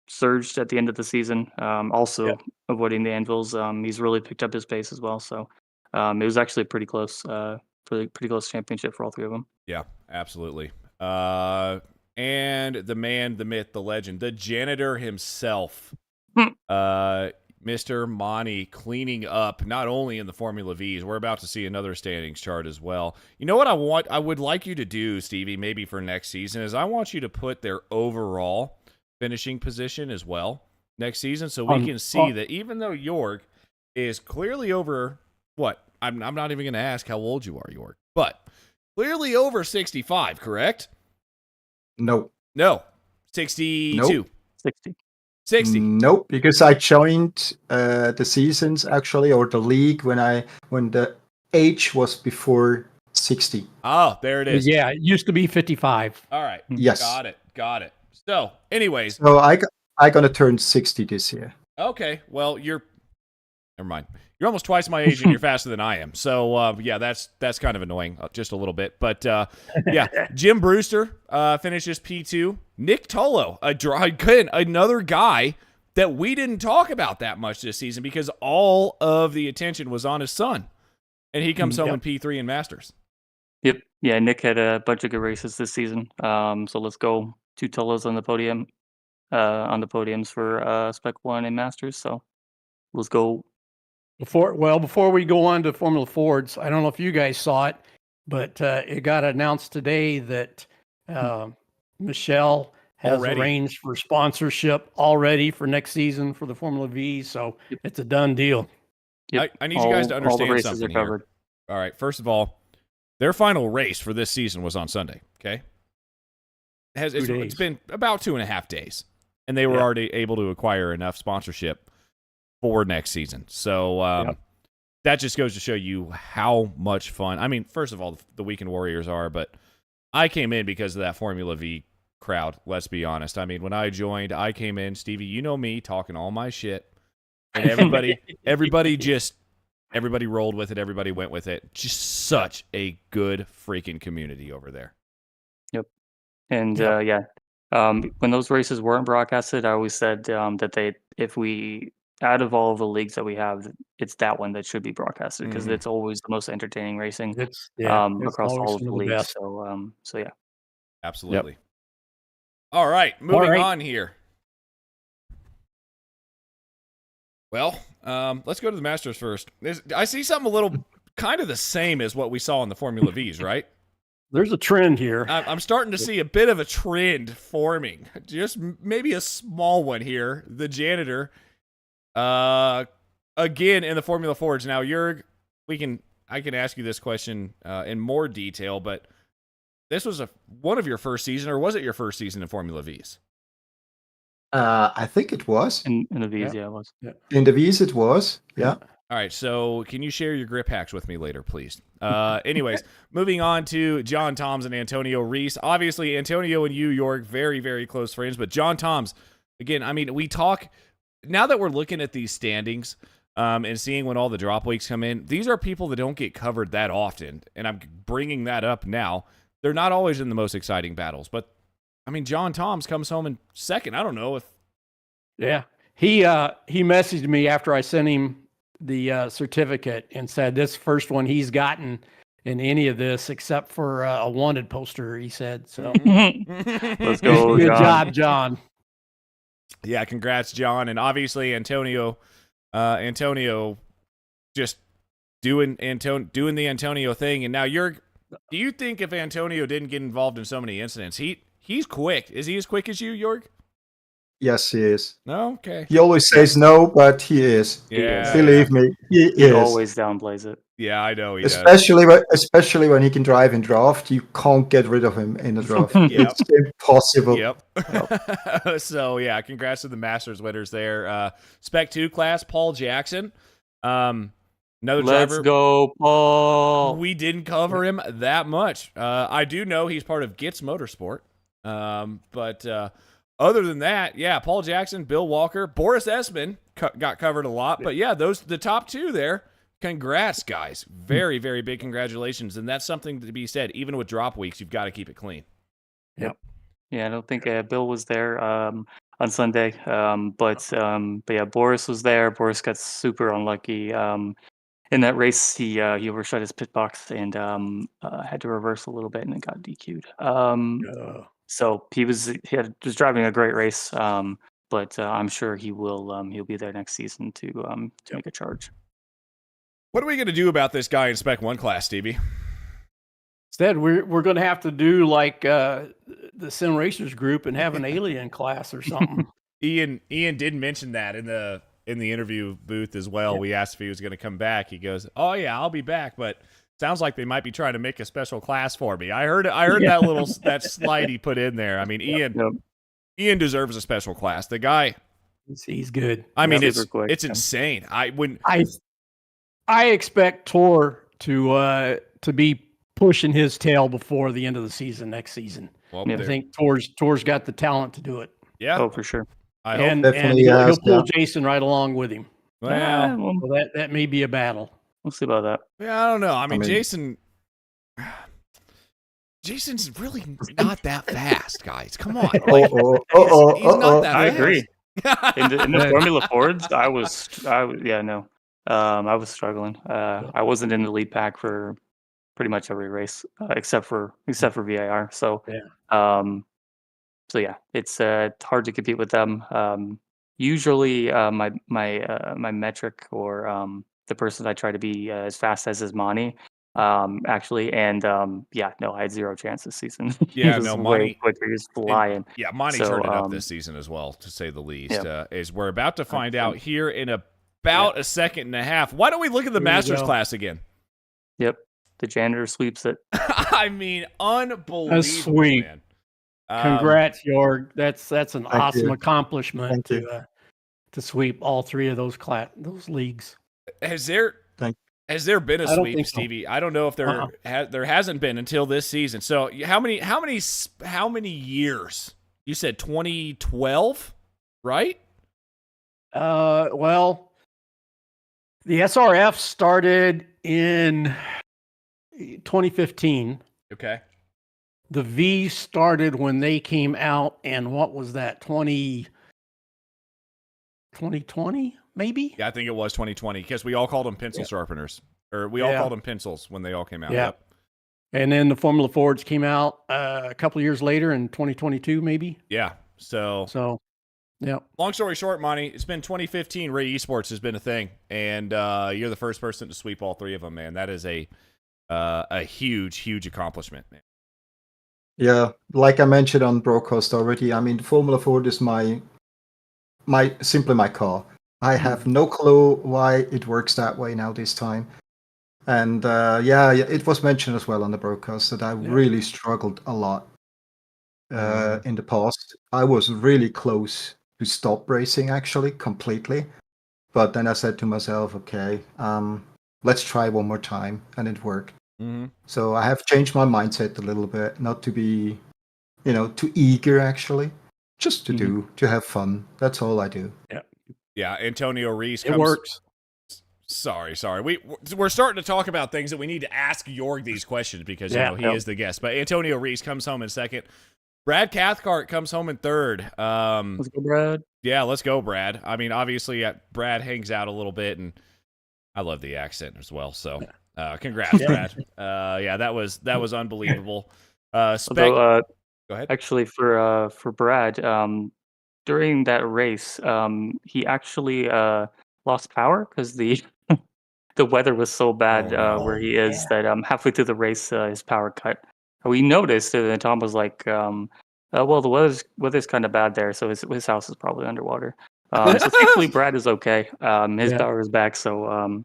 surged at the end of the season. Also avoiding the anvils. He's really picked up his pace as well. So it was actually pretty close. Pretty close championship for all three of them. Yeah, absolutely. And the man, the myth, the legend, the janitor himself, Mr. Mani, cleaning up not only in the Formula V's. We're about to see another standings chart as well. You know what I would like you to do, Stevie, maybe for next season, is I want you to put their overall finishing position as well next season, so we can see that even though Jörg is clearly over what. I'm not even going to ask how old you are, Jörg, but clearly over 65, correct? No. 62. Nope. 60. Nope, because I joined the seasons actually, or the league when the age was before 60. Oh, there it is. Yeah, it used to be 55. All right. Yes. Got it. So, anyways. So I gonna turn 60 this year. Okay. Well, never mind. You're almost twice my age and you're faster than I am. So, yeah, that's kind of annoying, just a little bit. But, yeah, Jim Brewster finishes P2. Nick Tolo, another guy that we didn't talk about that much this season because all of the attention was on his son. And he comes home in P3 in Masters. Yep. Yeah, Nick had a bunch of good races this season. So let's go. 2 Tolos on the podium, on the podiums for Spec 1 and Masters. So let's go. Before we go on to Formula Fords, I don't know if you guys saw it, but it got announced today that Michelle has arranged for sponsorship already for next season for the Formula V, so it's a done deal. Yep. I need you guys to understand something here. All right, first of all, their final race for this season was on Sunday, okay? It's been about 2.5 days, and they were already able to acquire enough sponsorship for next season. So that just goes to show you how much fun. I mean, first of all, the Weekend Warriors are, but I came in because of that Formula V crowd, let's be honest. I mean, when I joined, I came in, Stevie, you know me, talking all my shit, and everybody rolled with it, everybody went with it. Just such a good freaking community over there. Yep. And when those races weren't broadcasted, I always said that out of all of the leagues that we have, it's that one that should be broadcasted because it's always the most entertaining racing across all of the leagues. So yeah, absolutely. Yep. All right, moving on here. Well, let's go to the Masters first. I see something a little kind of the same as what we saw in the Formula V's, right? There's a trend here. I'm starting to see a bit of a trend forming. Just maybe a small one here. The janitor. Again in the Formula Fords. Now, Jörg, I can ask you this question in more detail, but this was one of your first season, or was it your first season in Formula V's? I think it was. In the V's, it was. Yeah. In the V's, it was. Yeah. All right, so can you share your grip hacks with me later, please? Anyways, moving on to John Toms and Antonio Reese. Obviously, Antonio and you, Jörg, very, very close friends, but John Toms, again, I mean, we talk now that we're looking at these standings and seeing when all the drop weeks come in, these are people that don't get covered that often, and I'm bringing that up now. They're not always in the most exciting battles, but I mean, John Toms comes home in second. I don't know if. Yeah, he messaged me after I sent him the certificate and said this first one he's gotten in any of this except for a wanted poster. He said so. Let's go, Good John. job, John. Yeah, congrats, John, and obviously Antonio just doing the Antonio thing, and now do you think if Antonio didn't get involved in so many incidents, he's quick? Is he as quick as you, Jörg? Yes, he is. No, okay. He always says no, but he is. Yeah, Believe me, he is. Always downplays it. Yeah, I know he especially when he can drive in draft. You can't get rid of him in a draft. It's impossible. Yep. So yeah, congrats to the Masters winners there. Spec 2 class, Paul Jackson. Another Let's driver. go, Paul. We didn't cover him that much. I do know he's part of Gitz Motorsport. But other than that, yeah, Paul Jackson, Bill Walker, Boris Esman got covered a lot. But yeah, the top two there. Congrats, guys. Very, very big congratulations. And that's something to be said. Even with drop weeks, you've got to keep it clean. Yep. Yeah, I don't think Bill was there on Sunday. But yeah, Boris was there. Boris got super unlucky. In that race, he overshot his pit box and had to reverse a little bit and it got DQ'd. So he was driving a great race. But I'm sure he'll be there next season to make a charge. What are we going to do about this guy in Spec 1 class, Stevie? Instead, we're going to have to do like the Sim Racers group and have an alien class or something. Ian did mention that in the interview booth as well. Yeah. We asked if he was going to come back. He goes, "Oh yeah, I'll be back, but sounds like they might be trying to make a special class for me." I heard that slide he put in there. I mean, Ian deserves a special class. The guy, he's good. I mean, it's insane. I expect Tor to be pushing his tail before the end of the season next season. Well, I think Tor's got the talent to do it. Yeah, oh for sure. And he'll pull Jason right along with him. Well, so that may be a battle. We'll see about that. Yeah, I don't know. I mean Jason's really not that fast, guys. Come on. He's not that fast. I agree. In the Formula Fords, I was struggling. I wasn't in the lead pack for pretty much every race except for VIR. So yeah, it's hard to compete with them. Usually, my metric or the person I try to be as fast as is Mani. Actually, and I had zero chance this season. Yeah, no, Mani quicker, he was flying. Yeah, Mani turned it up this season as well, to say the least. As we're about to find out here in about a second and a half. Why don't we look at the Masters class again? Yep, the janitor sweeps it. I mean, unbelievable. A sweep. Man. Congrats, Jörg. That's an awesome accomplishment to sweep all three of those leagues. Has there been a sweep, Stevie? I don't know if there hasn't been until this season. So how many years? You said 2012, right? Well, the SRF started in 2015. Okay. The V started when they came out, and what was that? 2020, maybe? Yeah, I think it was 2020 because we all called them pencil sharpeners, or we all called them pencils when they all came out. Yeah. Yep. And then the Formula Fords came out a couple of years later in 2022, maybe. Yeah. So. Yeah. Long story short, Monty, it's been 2015. Ray Esports has been a thing, and you're the first person to sweep all three of them, man. That is a huge accomplishment, man. Yeah, like I mentioned on broadcast already. I mean, the Formula Ford is simply my car. I have no clue why it works that way now this time. And it was mentioned as well on the broadcast that I really struggled a lot in the past. I was really close to stop racing, actually, completely. But then I said to myself, okay, let's try one more time. And it worked. Mm-hmm. So I have changed my mindset a little bit, not to be, too eager, actually. Just to have fun. That's all I do. Yeah. Yeah, Antonio Reese It comes. works. Sorry. We're starting to talk about things that we need to ask Jorg these questions because he is the guest. But Antonio Reese comes home in second. Brad Cathcart comes home in third. Let's go, Brad. Yeah, let's go, Brad. I mean, obviously, Brad hangs out a little bit, and I love the accent as well. So, congrats, Brad. Yeah, that was unbelievable. Although, go ahead. Actually, for Brad, during that race, he actually lost power because the the weather was so bad where he is that halfway through the race, his power cut. We noticed, and then Tom was like, "Well, the weather's kind of bad there, so his house is probably underwater." So thankfully, Brad is okay. His power is back, so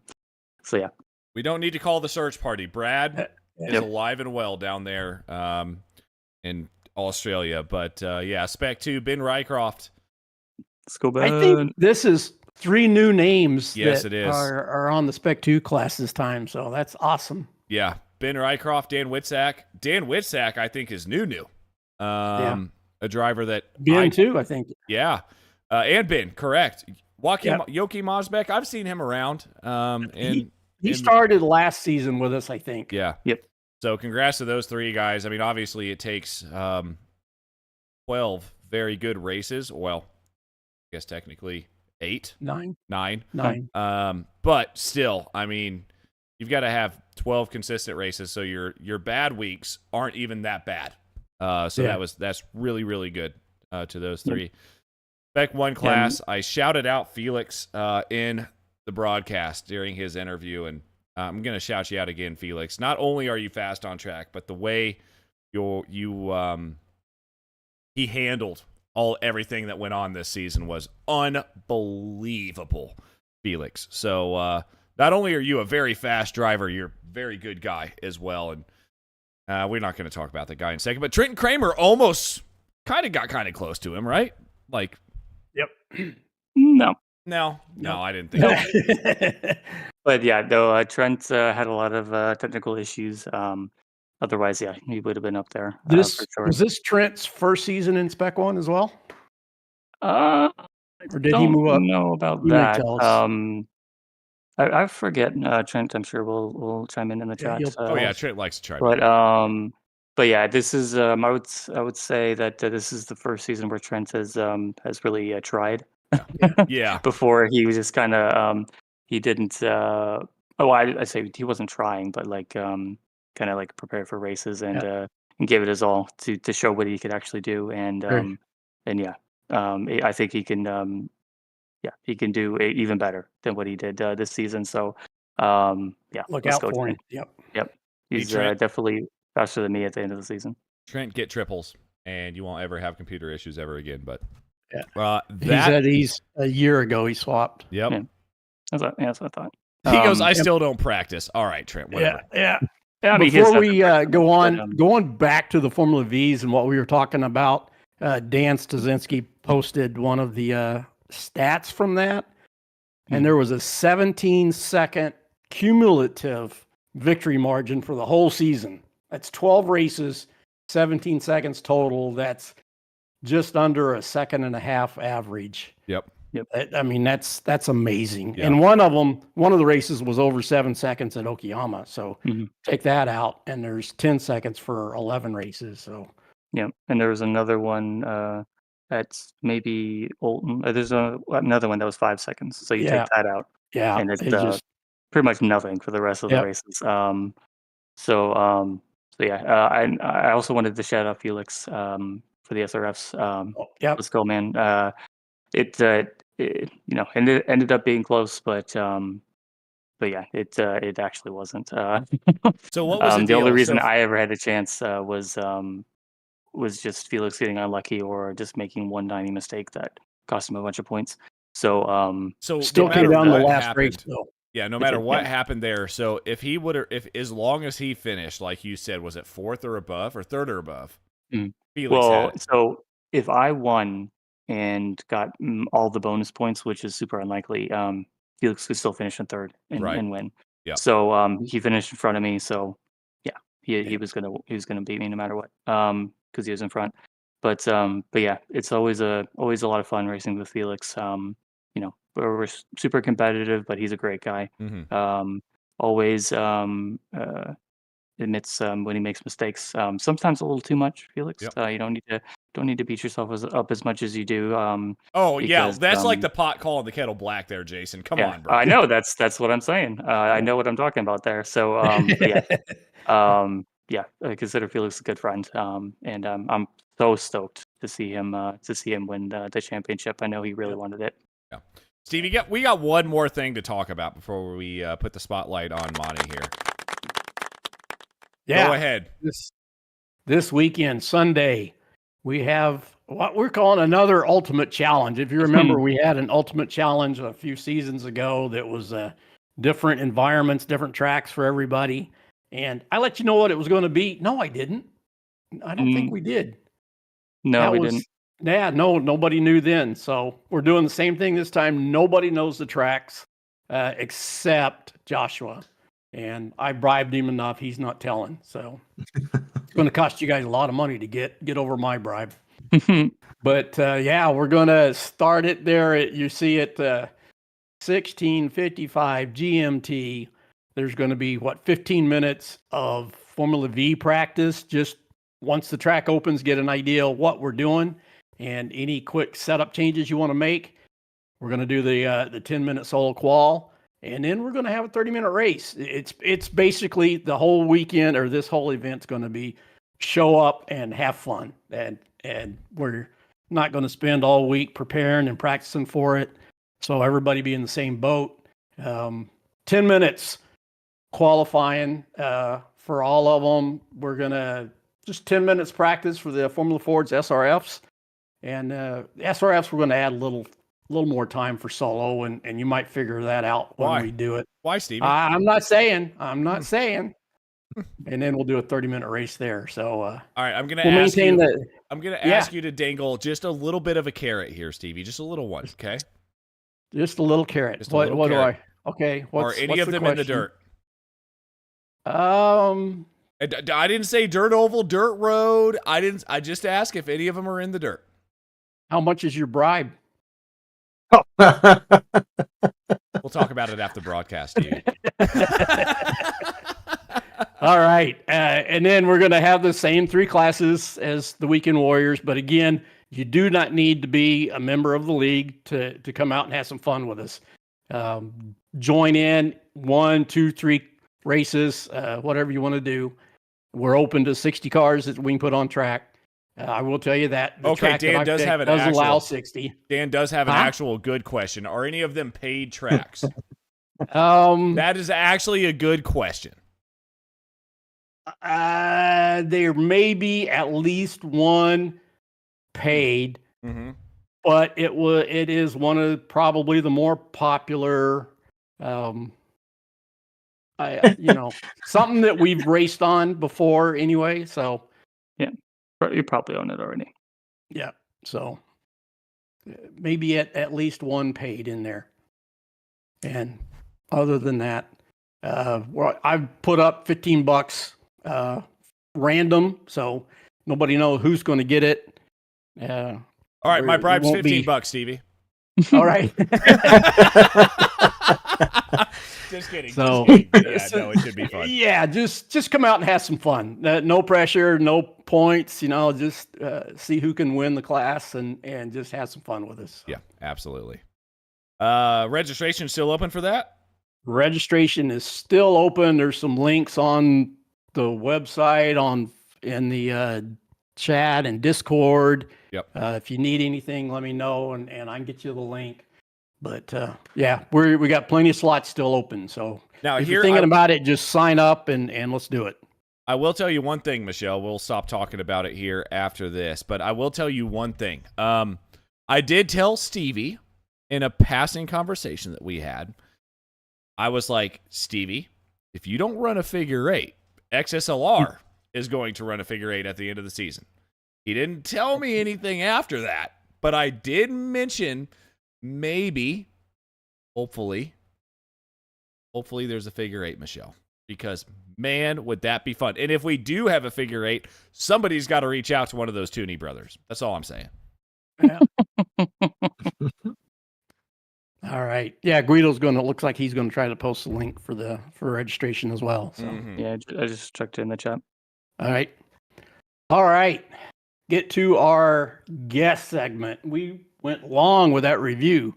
yeah. We don't need to call the search party. Brad is Yep. alive and well down there in Australia. But yeah, Spec 2, Ben Rycroft. Let's go back. I think this is 3 new names Yes, that it is. are on the Spec 2 class this time, so that's awesome. Yeah, Ben Rycroft, Dan Witzak. Dan Witzak, I think, is new. A driver that Ben too, I think. Yeah, and Ben, correct. Yoki Mosbeck, I've seen him around. He started last season with us, I think. Yeah. Yep. So congrats to those 3 guys. I mean, obviously it takes 12 very good races. Well, I guess technically 8. 9. 9. 9. But still, I mean, you've got to have 12 consistent races, so your bad weeks aren't even that bad. That's really, really good to those 3. Spec 1 class, I shouted out Felix in the broadcast during his interview, and I'm going to shout you out again, Felix. Not only are you fast on track, but the way he handled everything that went on this season was unbelievable, Felix. So not only are you a very fast driver, you're a very good guy as well. And we're not going to talk about that guy in a second, but Trenton Kramer almost got close to him, right? Like, yep. No, I didn't think that. But yeah, though Trent had a lot of technical issues. Otherwise, yeah, he would have been up there. For sure. Was this Trent's first season in Spec 1 as well? Or did he move up? Know about You may that. tell us. I forget. Trent, I'm sure will chime in the chat. Trent likes to chime in. But yeah, this is I would say that this is the first season where Trent has really tried. Yeah. Before he was just kind of he didn't. I say he wasn't trying, but like kind of like prepare for races and gave it his all to show what he could actually do. And I think he can. He can do even better than what he did this season. So look let's out go, for Trent. him. Yep. He's Trent. definitely faster than me at the end of the season. Trent, get triples, and you won't ever have computer issues ever again. But he's a year ago he swapped. Yep. Yeah. That's what I thought. He goes, I still don't practice. All right, Trent, whatever. Yeah. I mean, before we going back to the Formula Vs and what we were talking about, Dan Stasinski posted one of the stats from that, and there was a 17-second cumulative victory margin for the whole season. That's 12 races, 17 seconds total. That's just under a 1.5 average. Yep. I mean, that's amazing. Yeah. And one of the races was over 7 seconds at Okayama. So take that out, and there's 10 seconds for 11 races. So yeah, and there was another one that's maybe Olton. There's another one that was 5 seconds. So you take that out. Yeah, and it's just pretty much nothing for the rest of the races. I also wanted to shout out Felix for the SRFs. Let's go, man. It ended up being close, but yeah, it actually wasn't. So what was the only reason I ever had a chance was just Felix getting unlucky or just making one tiny mistake that cost him a bunch of points. So still came down the last race though. Yeah, no matter what happened there. So if he would, if as long as he finished, like you said, was it 4th or above or 3rd or above? Felix so if I won and got all the bonus points, which is super unlikely, Felix could still finish in 3rd and win. Yeah. So he finished in front of me. So he was gonna beat me no matter what, because he was in front. But yeah, it's always a lot of fun racing with Felix. we're super competitive, but he's a great guy. Always admits when he makes mistakes. Sometimes a little too much, Felix. You don't need to beat yourself up as much as you do. Because, that's like the pot calling the kettle black there, Jason. Come on, bro. I know that's what I'm saying. I know what I'm talking about there. So, but I consider Felix a good friend. And I'm so stoked to see him win the championship. I know he really wanted it. Yeah. Steve, we got one more thing to talk about before we put the spotlight on Mani here. Yeah. Go ahead. This weekend, Sunday, we have what we're calling another ultimate challenge. If you remember, we had an ultimate challenge a few seasons ago that was different environments, different tracks for everybody. And I let you know what it was going to be. No, I didn't. I don't think we did. No, we didn't. Yeah, nobody knew then. So we're doing the same thing this time. Nobody knows the tracks except Joshua. And I bribed him enough. He's not telling. So it's going to cost you guys a lot of money to get over my bribe. But we're going to start it there. You see it 16:55 GMT. There's going to be 15 minutes of Formula V practice. Just once the track opens, get an idea of what we're doing and any quick setup changes you want to make. We're going to do the 10-minute solo qual. And then we're going to have a 30-minute race. It's basically the whole weekend, or this whole event's going to be show up and have fun. And we're not going to spend all week preparing and practicing for it. So everybody be in the same boat. 10 minutes qualifying for all of them. We're going to just 10 minutes practice for the Formula Fords SRFs. And SRFs, we're going to add a little more time for solo, and you might figure that out when we do it. Why, Stevie? I'm not saying. And then we'll do a 30-minute race there. So, all right, I'm going to ask you to dangle just a little bit of a carrot here, Stevie. Just a little one, okay? Just a little carrot. What do I? Okay. Are any of them in the dirt? I didn't say dirt oval, dirt road. I just asked if any of them are in the dirt. How much is your bribe? We'll talk about it after the broadcast, Stevie. All right. And then we're going to have the same 3 classes as the Weekend Warriors. But again, you do not need to be a member of the league to come out and have some fun with us. Join in 1, 2, 3 races, whatever you want to do. We're open to 60 cars that we can put on track. I will tell you that. Dan does have allow 60. Dan does have an actual good question. Are any of them paid tracks? That is actually a good question. There may be at least one paid, but it is one of probably the more popular. Something that we've raced on before anyway. So yeah. You probably own it already. Yeah. So maybe at least one paid in there. And other than that, I've put up $15 random, so nobody knows who's going to get it. All right, my bribe's $15, Stevie. All right. Just kidding. So, Yeah, no, it should be fun. Yeah, just come out and have some fun. No pressure, no points. Just see who can win the class and just have some fun with us. Yeah, absolutely. Registration still open for that? Registration is still open. There's some links on the website, in the chat and Discord. Yep. If you need anything, let me know, and I can get you the link. But we got plenty of slots still open. So now, if you're thinking about it, just sign up and let's do it. I will tell you one thing, Michelle. We'll stop talking about it here after this, but I will tell you one thing. I did tell Stevie in a passing conversation that we had. I was like, Stevie, if you don't run a figure 8, XSLR is going to run a figure 8 at the end of the season. He didn't tell me anything after that, but I did mention maybe, hopefully there's a figure 8, Michelle, because man, would that be fun. And if we do have a figure 8, somebody's got to reach out to one of those Tooney brothers. That's all I'm saying. Yeah. All All right. Yeah, Guido's looks like he's gonna try to post the link for registration as well. So Yeah, I just checked it in the chat. all right. All right. Get to our guest segment. We went long with that review,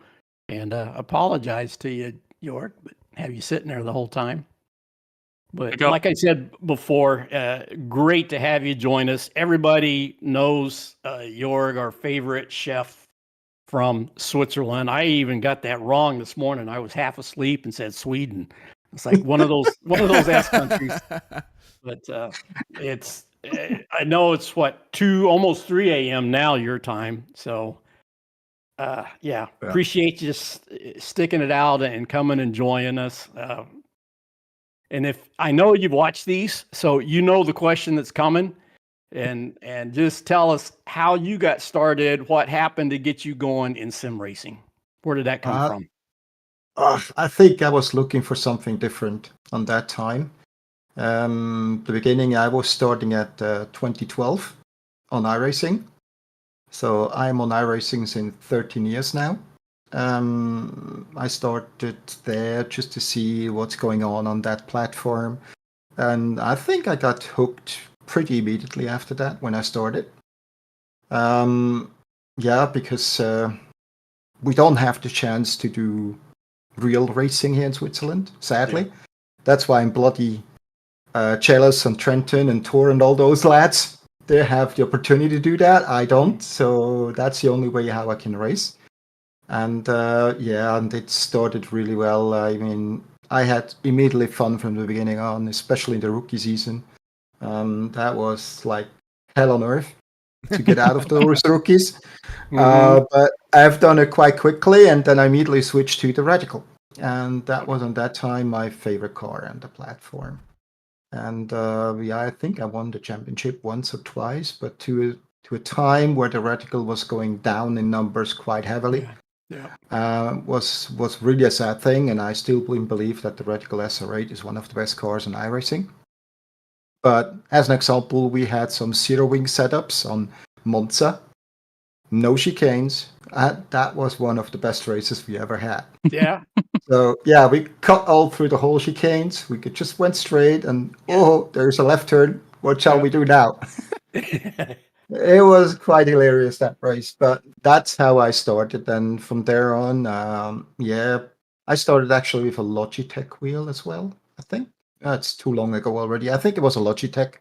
and apologize to you, Jörg, but have you sitting there the whole time. But like I said before, great to have you join us. Everybody knows Jörg, our favorite chef from Switzerland. I even got that wrong this morning. I was half asleep and said Sweden. It's like one of those S countries. But it's I know it's almost 3 a.m. now your time. So yeah, appreciate you sticking it out and coming and joining us. And if I know you've watched these, so you know the question that's coming, and just tell us how you got started, what happened to get you going in sim racing. Where did that come from? I think I was looking for something different on that time. The beginning, I was starting at 2012 on iRacing. So I'm on iRacing since 13 years now. I started there just to see what's going on that platform. And I think I got hooked pretty immediately after that when I started. Yeah, because we don't have the chance to do real racing here in Switzerland, sadly. Yeah. That's why I'm bloody jealous on Trenton and Tor and all those lads. They have the opportunity to do that. I don't. So that's the only way how I can race. And yeah, and it started really well. I mean, I had immediately fun from the beginning on, especially in the rookie season. That was like hell on earth to get out of those rookies. But I've done it quite quickly, and then I immediately switched to the Radical. And that was, at that time, my favorite car on the platform. And yeah, I think I won the championship once or twice, but to a time where the Radical was going down in numbers quite heavily. Was really a sad thing, and I still believe that the Radical SR8 is one of the best cars in iRacing. But as an example, we had some zero-wing setups on Monza, no chicanes. That was one of the best races we ever had. Yeah. So yeah, we cut all through the whole chicanes. We just went straight, and oh, there's a left turn. What shall we do now? It was quite hilarious, that race, but that's how I started. And from there on, yeah, I started actually with a Logitech wheel as well, I think. That's too long ago already. I think it was a Logitech.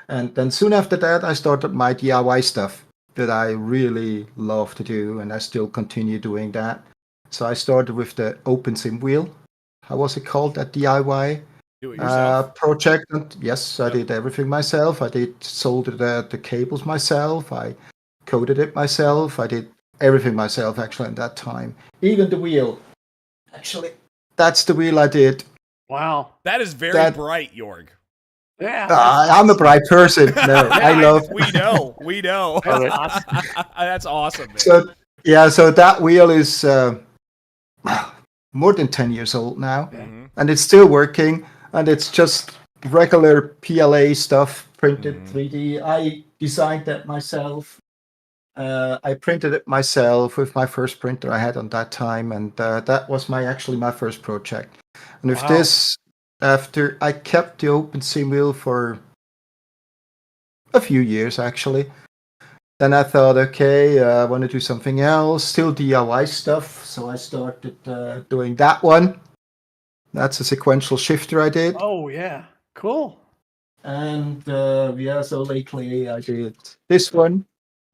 And then soon after that, I started my DIY stuff that I really love to do, and I still continue doing that. So I started with the OpenSim wheel. How was it called, that DIY? Project. And yes, I did everything myself. I did solder the cables myself. I coded it myself. I did everything myself actually at that time. Even the wheel. Actually, that's the wheel I did. Wow. That is very bright, Jörg. Yeah. I'm a bright person. No, I love. We know. That's awesome. That's awesome, man. So yeah, so that wheel is more than 10 years old now, and it's still working. And it's just regular PLA stuff, printed 3D. I designed that myself. I printed it myself with my first printer I had on that time, and that was actually my first project. And with this, after I kept the OpenSim wheel for a few years actually, then I thought, okay, I want to do something else, still DIY stuff. So I started doing that one. That's a sequential shifter I did. Oh, yeah. Cool. And yeah, so lately I did this one.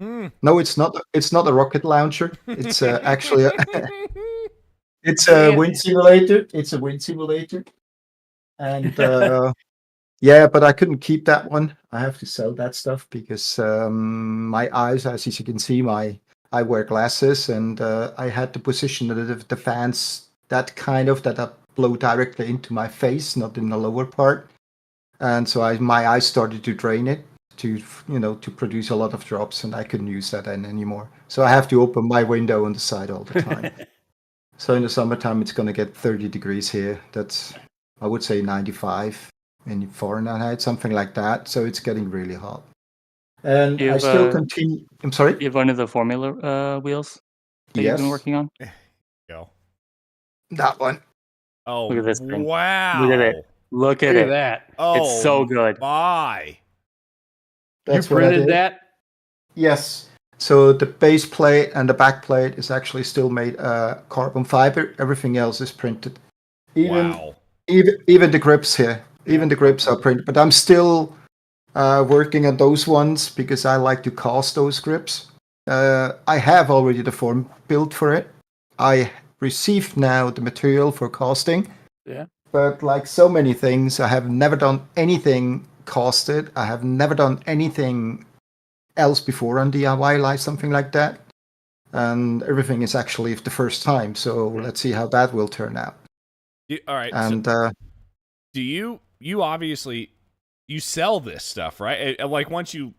No, it's not. It's not a rocket launcher. It's actually it's a wind simulator. It's a wind simulator. And yeah, but I couldn't keep that one. I have to sell that stuff because my eyes, as you can see, I wear glasses, and I had to position the fans that I blow directly into my face, not in the lower part. And so my eyes started to drain it to produce a lot of drops, and I couldn't use that anymore. So I have to open my window on the side all the time. So in the summertime, it's going to get 30 degrees here. That's, I would say, 95 in Fahrenheit, something like that. So it's getting really hot. And I still continue. I'm sorry? You have one of the Formula wheels that you've been working on? Go. That one. Oh, Look at this thing. wow. Look at it. Look at Look at it. that. Oh, It's so good. my. That's You what I printed did. that? Yes. So the base plate and the back plate is actually still made carbon fiber. Everything else is printed. Even Wow. even the grips here. Even the grips are printed. But I'm still working on those ones because I like to cast those grips. I have already the form built for it. I received now the material for casting. Yeah. But like so many things, I have never done anything casted. I have never done anything else before on DIY, like something like that. And everything is actually the first time. So let's see how that will turn out. All right. And so do you obviously you sell this stuff, right? Like once you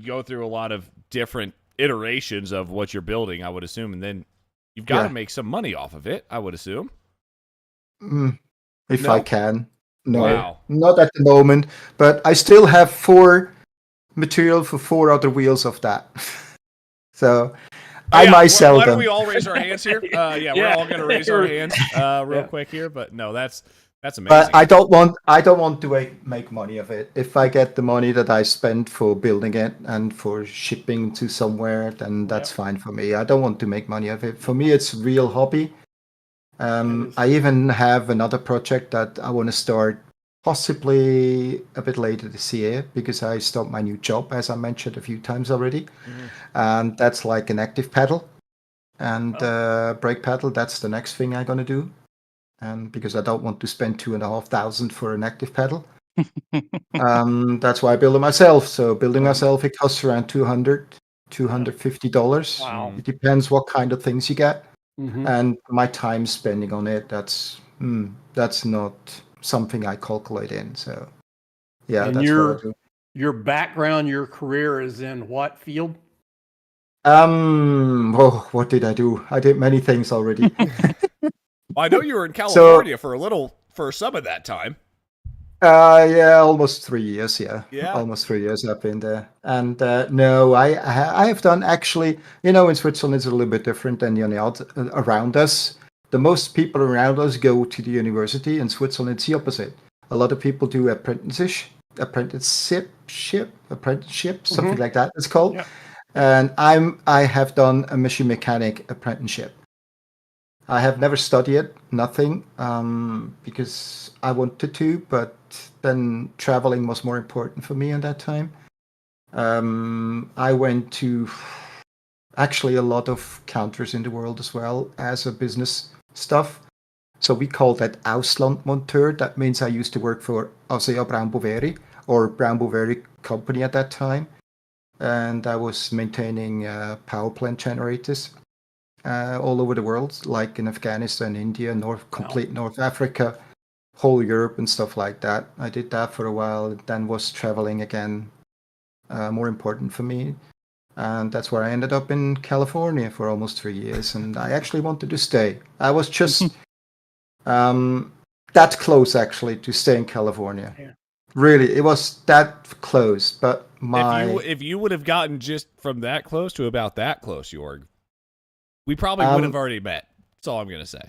go through a lot of different iterations of what you're building, I would assume, and then you've got to make some money off of it, I would assume. If No? I can. No, Wow. not at the moment. But I still have 4 material for 4 other wheels of that. So I might sell why them. don't we all raise our hands here? We're all going to raise our hands real quick here. But no, that's amazing. But I don't want to make money of it. If I get the money that I spent for building it and for shipping to somewhere, then that's fine for me. I don't want to make money of it. For me, it's a real hobby. I even have another project that I want to start possibly a bit later this year because I start my new job, as I mentioned a few times already. And that's like an active pedal and brake pedal. That's the next thing I'm going to do. And because I don't want to spend $2,500 for an active pedal. That's why I build it myself. So building myself, it costs around $250. Wow. It depends what kind of things you get. And my time spending on it, that's not something I calculate in. So yeah, And that's what I do. Your background, your career is in what field? What did I do? I did many things already. I know you were in California for some of that time. Yeah, almost 3 years. Yeah, Yeah. Almost 3 years I've been there. And no, I have done actually. In Switzerland it's a little bit different than around us. The most people around us go to the university. In Switzerland, it's the opposite. A lot of people do apprenticeship, something like that. It's called. Yeah. And I have done a machine mechanic apprenticeship. I have never studied nothing because I wanted to, but then traveling was more important for me at that time. I went to actually a lot of countries in the world as well as a business stuff. So we call that Auslandmonteur. That means I used to work for ASEA Brown Boveri or Brown Boveri company at that time. And I was maintaining power plant generators all over the world, like in Afghanistan, India, complete North Africa, whole Europe and stuff like that. I did that for a while, then was traveling again, more important for me. And that's where I ended up in California for almost 3 years. And I actually wanted to stay. I was just that close, actually, to stay in California. Yeah. Really, it was that close. But if you would have gotten just from that close to about that close, Jörg, we probably would have already met. That's all I'm going to say.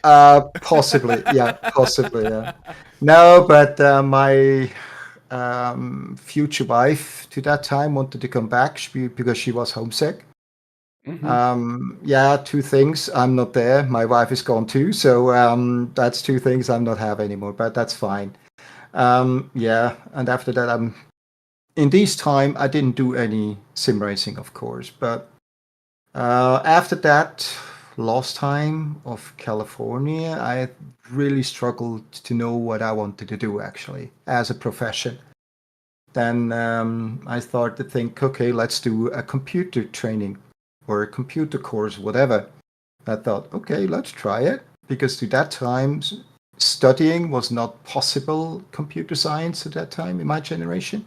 Possibly, yeah. Possibly, yeah. No, but my future wife to that time wanted to come back because she was homesick. Yeah, 2 things. I'm not there. My wife is gone too. So that's 2 things I'm not have anymore, but that's fine. Yeah, and after that, in this time, I didn't do any sim racing, of course. But after that, last time of California, I really struggled to know what I wanted to do actually as a profession. Then I started to think, okay, let's do a computer training or a computer course, whatever. I thought, okay, let's try it because to that time, studying was not possible, computer science at that time in my generation.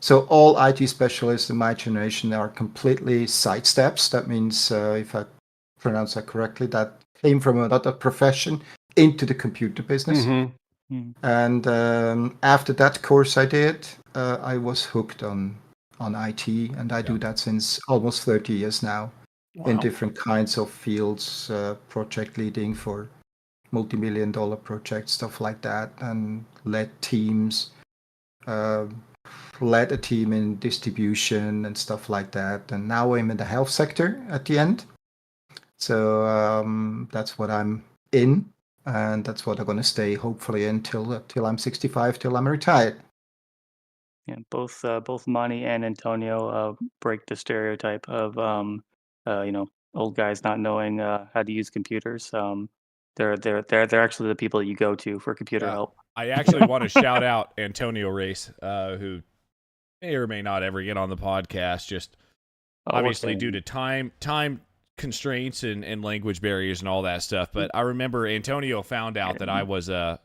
So all IT specialists in my generation are completely sidesteps. That means, if I pronounce that correctly, that came from another profession into the computer business. And after that course I did, I was hooked on IT, and I do that since almost 30 years now in different kinds of fields, project leading for multi-million-dollar projects, stuff like that, and led teams, led a team in distribution and stuff like that. And now I'm in the health sector at the end. So that's what I'm in, and that's what I'm going to stay hopefully until I'm 65, till I'm retired. Yeah, both Mani and Antonio break the stereotype of old guys not knowing how to use computers. They're actually the people you go to for computer help. I actually want to shout out Antonio Race, who may or may not ever get on the podcast, just obviously due to time constraints and language barriers and all that stuff. But I remember Antonio found out that I was a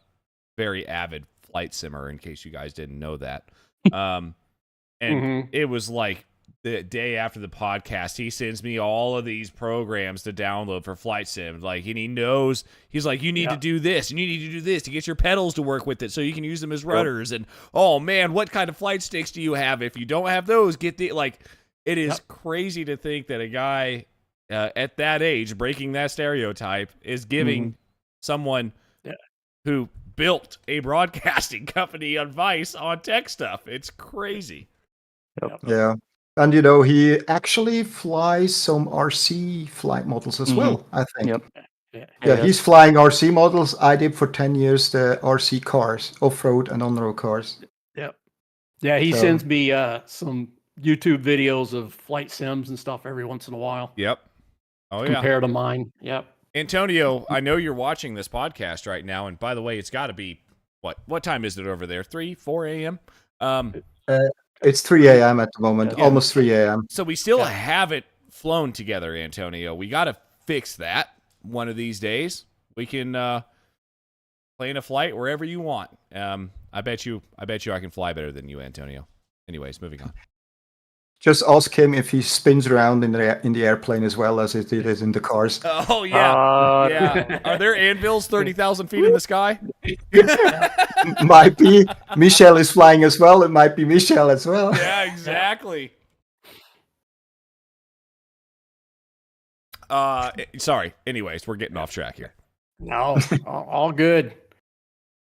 very avid flight simmer, in case you guys didn't know that. And it was like the day after the podcast, he sends me all of these programs to download for flight sim. Like, and he knows, he's like, you need to do this, and you need to do this to get your pedals to work with it so you can use them as rudders. And oh man, what kind of flight sticks do you have? If you don't have those, get the, like, it is crazy to think that a guy at that age, breaking that stereotype, is giving someone who built a broadcasting company advice on tech stuff. It's crazy. Yeah. And, he actually flies some RC flight models as well, I think. Yeah, he's flying RC models. I did for 10 years the RC cars, off-road and on-road cars. Yeah, he sends me some YouTube videos of flight sims and stuff every once in a while. Compared to mine. Antonio, I know you're watching this podcast right now, and by the way, it's got to be, what time is it over there? 3, 4 a.m.? It's 3 a.m. at the moment, almost 3 a.m. So we still haven't flown together, Antonio. We got to fix that one of these days. We can plan a flight wherever you want. I bet you I can fly better than you, Antonio. Anyways, moving on. Just ask him if he spins around in the airplane as well as it is in the cars. Oh, yeah. Yeah. Are there anvils 30,000 feet in the sky? Might be. Michelle is flying as well. It might be Michelle as well. Yeah, exactly. Sorry. Anyways, we're getting off track here. No, all good.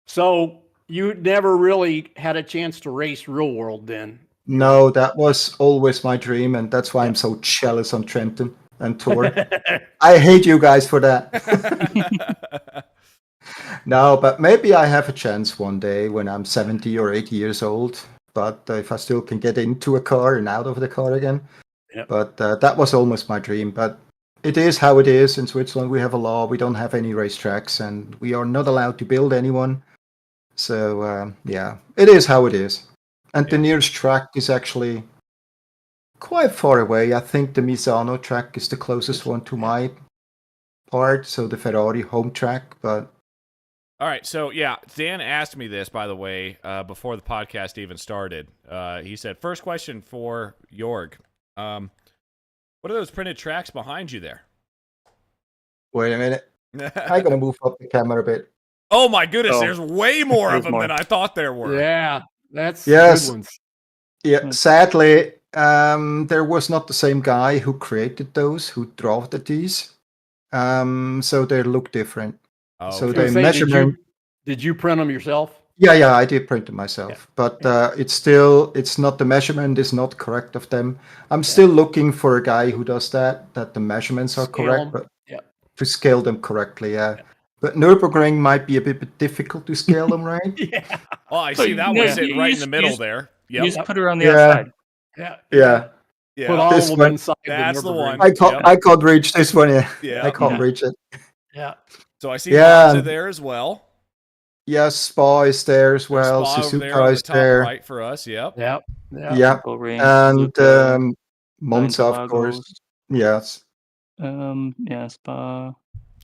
So you never really had a chance to race real world then? No, that was always my dream, and that's why I'm so jealous on Trenton and Tor. I hate you guys for that. No, but maybe I have a chance one day when I'm 70 or 80 years old. But if I still can get into a car and out of the car again. But that was almost my dream. But it is how it is. In Switzerland, we have a law. We don't have any racetracks, and we are not allowed to build anyone. So, it is how it is. And the nearest track is actually quite far away. I think the Misano track is the closest one to my part, so the Ferrari home track. But all right, so Dan asked me this, by the way, before the podcast even started. He said, first question for Jörg. What are those printed tracks behind you there? Wait a minute. I'm going to move up the camera a bit. Oh, my goodness. There's way more of them than I thought there were. Yeah, that's good ones. Yeah, sadly, there was not the same guy who created those, who drafted these. So they look different. Oh, so they measure them. Did you print them yourself? Yeah, I did print them myself. But it's not, the measurement is not correct of them. I'm still looking for a guy who does that the measurements are correct, but to scale them correctly, But Nürburgring might be a bit difficult to scale them, right? Oh, I see that one sitting right in the middle there. You just put her on the outside. Yeah. Put all this of them one, inside. That's the one. I can't reach this one. I can't reach it. Yeah. So I see Monza there as well. Yes, Spa is there as well. Spa Suzuka is top there. Right for us. Yep. Yeah. And Monza, of course. Yes. Spa.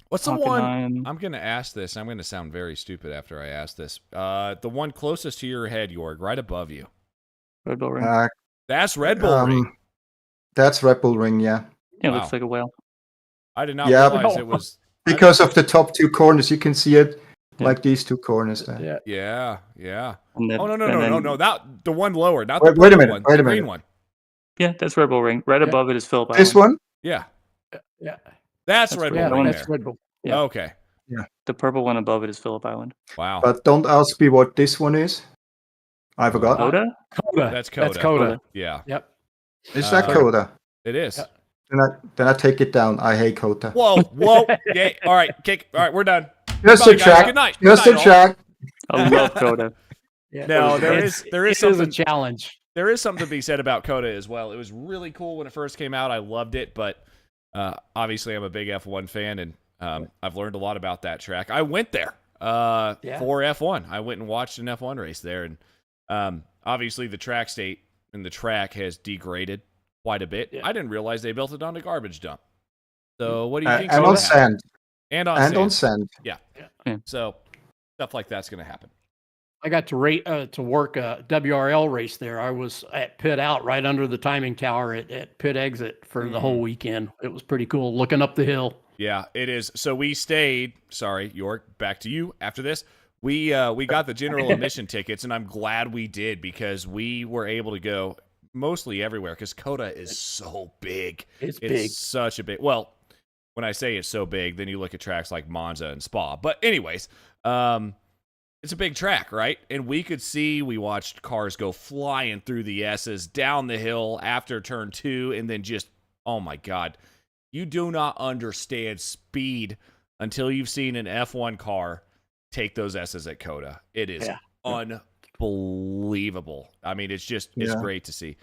What's the one? I'm going to ask this. I'm going to sound very stupid after I ask this. The one closest to your head, Jörg, right above you. Red Bull Ring. That's Red Bull Ring. That's Red Bull Ring, yeah. Yeah, it looks like a whale. I did not realize it was. Because of the top two corners, you can see it like these two corners there. Yeah. Then, no. That the one lower, not wait, the wait a minute, one, wait a the minute. green one. Yeah, that's Red Bull Ring. Right above it is Phillip This Island. one? Yeah. Yeah. That's Red Bull Ring. That's Red Bull. Yeah. Okay. Yeah. The purple one above it is Phillip Island. Wow. But don't ask me what this one is. I forgot. Coda? Coda. That's Coda. That's Coda. Yeah. Yep. Is that Uh, Coda? It is. Yep. Then I take it down. I hate Coda. Whoa. Yeah. All right. All right. We're done. Just Goodbye, a guys. track. Good night. Just Good a night, all. track. I love Coda. Yeah. No, there It is is something. a challenge. There is something to be said about Coda as well. It was really cool when it first came out. I loved it, but obviously I'm a big F1 fan, and I've learned a lot about that track. I went there for F1. I went and watched an F1 race there, and obviously the track state and the track has degraded quite a bit. Yeah. I didn't realize they built it on a garbage dump. So what do you think? And on sand. And on And sand. on sand. Yeah. Yeah. So stuff like that's going to happen. I got to work a WRL race there. I was at pit out right under the timing tower at pit exit for the whole weekend. It was pretty cool looking up the hill. Yeah, it is. So we stayed. Sorry, York, back to you after this. We got the general admission tickets, and I'm glad we did because we were able to go mostly everywhere because Coda is so big. It's big. Such a big. Well, when I say it's so big, then you look at tracks like Monza and Spa. But anyways, it's a big track, right? And we watched cars go flying through the S's down the hill after turn 2, and then just, oh my God. You do not understand speed until you've seen an F1 car take those S's at Coda. It is unbelievable. I mean, it's great to see.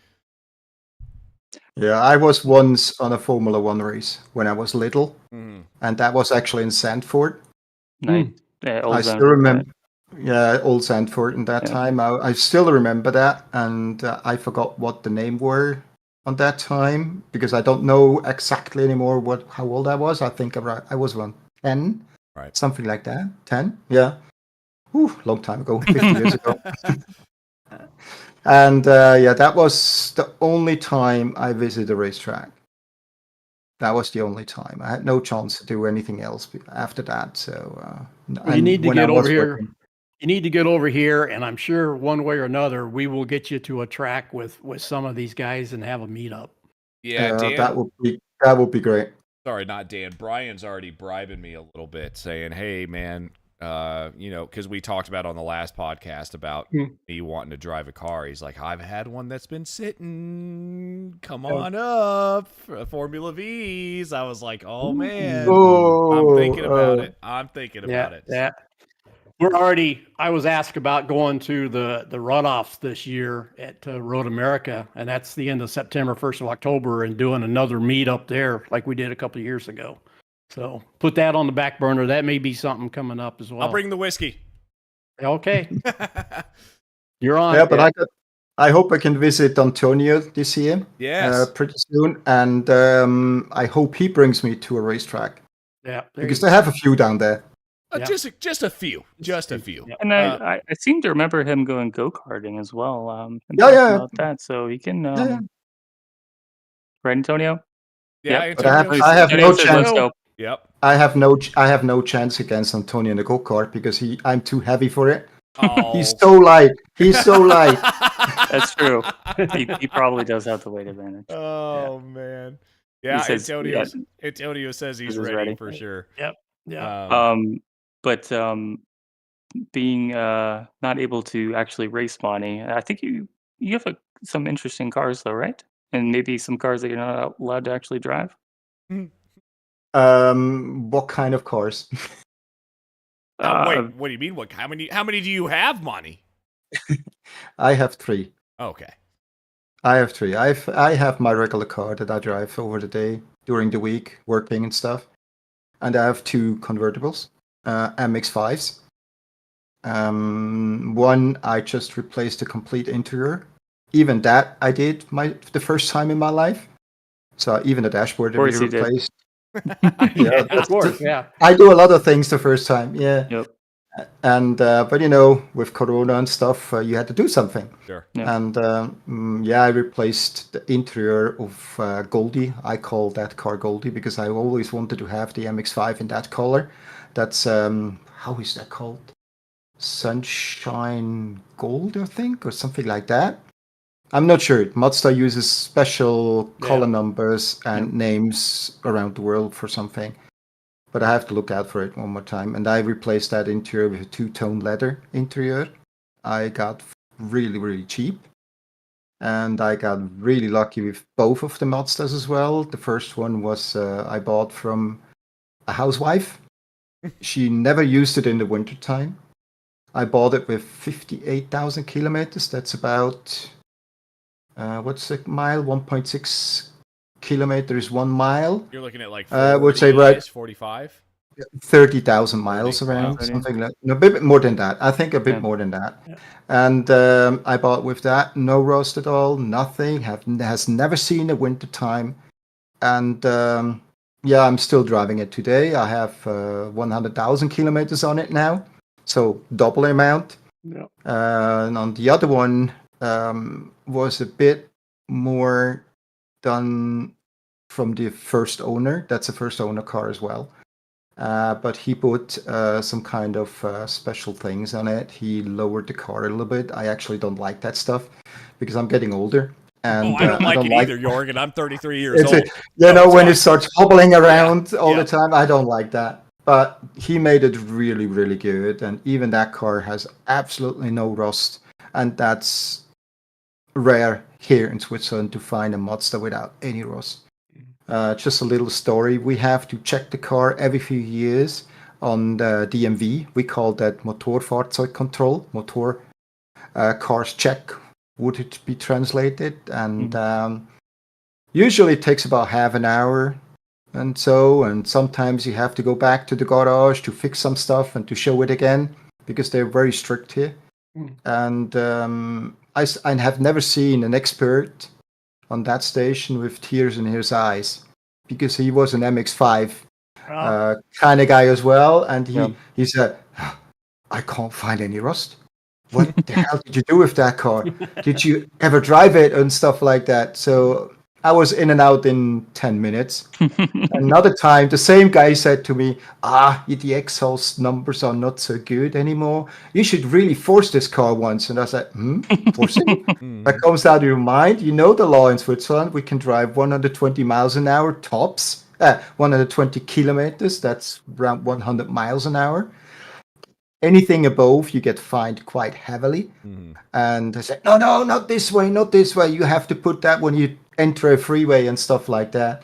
Yeah, I was once on a Formula One race when I was little, and that was actually in Sandford. Nice. Yeah, I still remember. Yeah, Old Sandford in that time. I still remember that, and I forgot what the name were on that time because I don't know exactly anymore how old I was. I think I was around 10, right? Something like that. 10, yeah. Whew, long time ago, 50 years ago. And that was the only time I visited a racetrack. That was the only time. I had no chance to do anything else after that. So you need to get over here. You need to get over here, and I'm sure one way or another we will get you to a track with some of these guys and have a meetup. Yeah, Dan, that would be great. Sorry, not Dan. Brian's already bribing me a little bit, saying, "Hey, man, because we talked about on the last podcast about me wanting to drive a car. He's like, I've had one that's been sitting. Come on up, Formula V's. I was like, oh man, I'm thinking about it. I'm thinking about it. Yeah. I was asked about going to the runoffs this year at Road America, and that's the end of September, 1st of October, and doing another meet up there like we did a couple of years ago. So put that on the back burner. That may be something coming up as well. I'll bring the whiskey. Okay. You're on. Yeah, but I hope I can visit Antonio this year. Yes. Pretty soon, and I hope he brings me to a racetrack. Yeah. Because they have a few down there. Just a few. Just a few. And I seem to remember him going go-karting as well. About that, so he can. Right, Antonio? Yeah, yep. But I have no chance. Yep. I have no chance against Antonio in the go-kart because I'm too heavy for it. Oh. He's so light. That's true. He probably does have the weight advantage. Oh man. Yeah, Antonio says he's ready for sure. Yep. Yeah. But being not able to actually race Monty, I think you have some interesting cars though, right? And maybe some cars that you're not allowed to actually drive. What kind of cars? Wait, what do you mean? How many do you have, Monty? I have 3. Okay. I have 3. I have my regular car that I drive over the day during the week, working and stuff, and I have 2 convertibles. MX-5s. One I just replaced the complete interior. Even that I did the first time in my life. So even the dashboard I replaced. Yeah, of course. Yeah. I do a lot of things the first time. Yeah. Yep. And but with Corona and stuff, you had to do something. Sure. Yeah. And I replaced the interior of Goldie. I call that car Goldie because I always wanted to have the MX-5 in that color. That's how is that called? Sunshine Gold, I think, or something like that. I'm not sure. Mazda uses special color numbers and names around the world for something. but I have to look out for it one more time. And I replaced that interior with a two-tone leather interior. I got really, really cheap. And I got really lucky with both of the Mazdas as well. The first one was I bought from a housewife. She never used it in the wintertime. I bought it with 58,000 kilometers. That's about, what's a mile? 1.6 kilometers, 1 mile. You're looking at like would say right 45? 30,000 miles 30, around, wow. something like no, a bit more than that. I think a bit more than that. Yeah. And I bought with that, no rust at all, nothing. Has never seen a winter time, and yeah, I'm still driving it today. I have 100,000 kilometers on it now, so double amount. Yeah. And on the other one was a bit more done from the first owner. That's a first owner car as well. But he put some kind of special things on it. He lowered the car a little bit. I actually don't like that stuff because I'm getting older. And I don't like it either, Jörg, and I'm 33 years old. When it starts hobbling around all the time, I don't like that. But he made it really, really good. And even that car has absolutely no rust. And that's rare here in Switzerland to find a Mazda without any rust. Just a little story. We have to check the car every few years on the DMV. We call that Motorfahrzeugkontroll. Motor cars check, would it be translated? And usually it takes about half an hour and so. And sometimes you have to go back to the garage to fix some stuff and to show it again because they're very strict here. And I have never seen an expert on that station with tears in his eyes because he was an MX-5 kind of guy as well. And he said, I can't find any rust. What the hell did you do with that car? Did you ever drive it and stuff like that? So I was in and out in 10 minutes. Another time, the same guy said to me, the exhaust numbers are not so good anymore. You should really force this car once. And I said, forcing? That comes out of your mind. You know the law in Switzerland. We can drive 120 miles an hour tops. 120 kilometers. That's around 100 miles an hour. Anything above, you get fined quite heavily. And I said, no, not this way, not this way. You have to put that when you enter a freeway and stuff like that.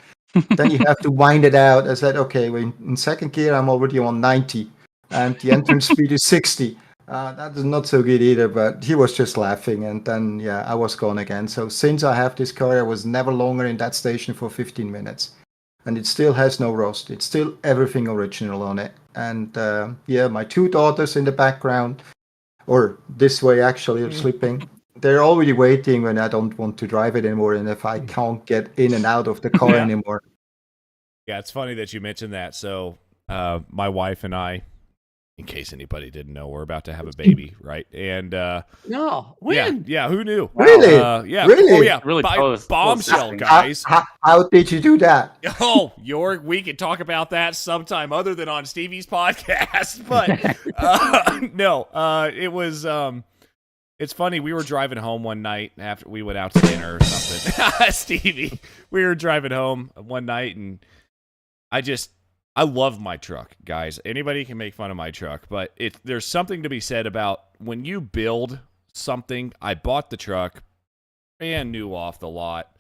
Then you have to wind it out. I said, okay, well, in second gear, I'm already on 90. And the entrance speed is 60. That is not so good either, but he was just laughing. And then, I was gone again. So since I have this car, I was never longer in that station for 15 minutes. And it still has no rust. It's still everything original on it. And my two daughters in the background, or this way actually, are sleeping. They're already waiting when I don't want to drive it anymore and if I can't get in and out of the car anymore. Yeah, it's funny that you mentioned that. So my wife and I, in case anybody didn't know, we're about to have a baby, right? And no, when? Yeah, who knew? Really? Really? Oh yeah, really close. Bombshell, guys. How did you do that? Oh, Jörg, we could talk about that sometime other than on Stevie's podcast. But no, it was. It's funny. We were driving home one night after we went out to dinner or something. Stevie, we were driving home one night, and I love my truck, guys. Anybody can make fun of my truck, but there's something to be said about when you build something. I bought the truck brand new off the lot.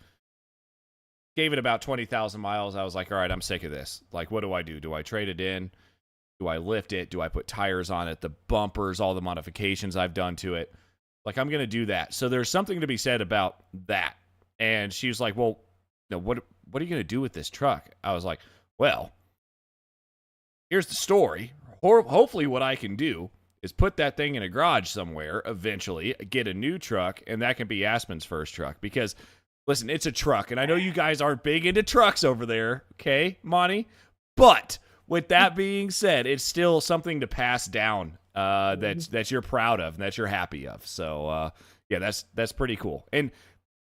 Gave it about 20,000 miles. I was like, all right, I'm sick of this. Like, what do I do? Do I trade it in? Do I lift it? Do I put tires on it? The bumpers, all the modifications I've done to it. Like, I'm going to do that. So there's something to be said about that. And she was like, well, what are you going to do with this truck? I was like, well, here's the story. Hopefully what I can do is put that thing in a garage somewhere eventually, get a new truck, and that can be Aspen's first truck. Because, listen, it's a truck, and I know you guys aren't big into trucks over there, okay, Monty? But with that being said, it's still something to pass down that you're proud of and that you're happy of. So, that's pretty cool. And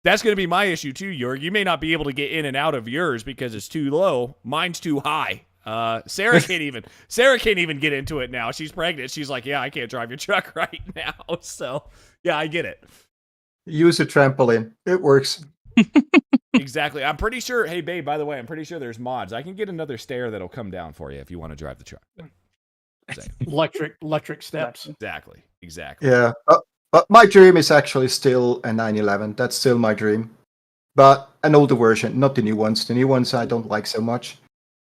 that's going to be my issue too, Jörg. You may not be able to get in and out of yours because it's too low. Mine's too high. Sarah can't even get into it now. She's pregnant. She's like, I can't drive your truck right now. So, I get it. Use a trampoline. It works. Exactly. I'm pretty sure. Hey, babe, by the way, I'm pretty sure there's mods. I can get another stair that'll come down for you if you want to drive the truck. Electric steps. Exactly. Yeah. But my dream is actually still a 911. That's still my dream. But an older version, not the new ones. The new ones I don't like so much.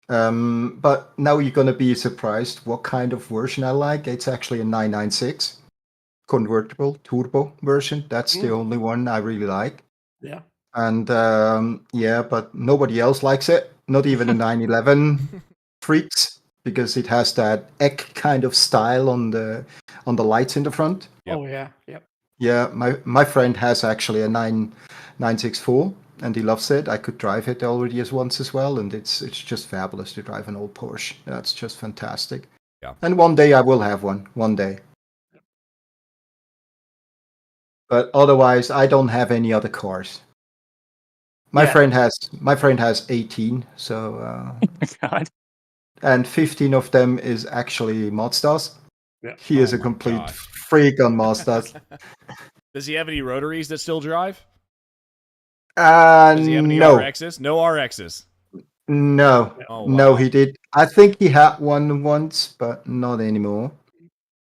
But now you're going to be surprised what kind of version I like. It's actually a 996 convertible turbo version. That's the only one I really like. Yeah. And but nobody else likes it. Not even the 911 freaks, because it has that egg kind of style on the lights in the front. Yep. Oh yeah. Yep. Yeah, my friend has actually a 964 and he loves it. I could drive it already once as well, and it's just fabulous to drive an old Porsche. That's just fantastic. Yeah. And one day I will have one. One day. But otherwise, I don't have any other cars. My friend has 18, so God. and 15 of them is actually Mazdas. Yeah. He is a my complete gosh. freak on Mazdas. Does he have any rotaries that still drive? Does he have any No. RXs? No RXs. No. Oh, No, wow. he did. I think he had one once, but not anymore.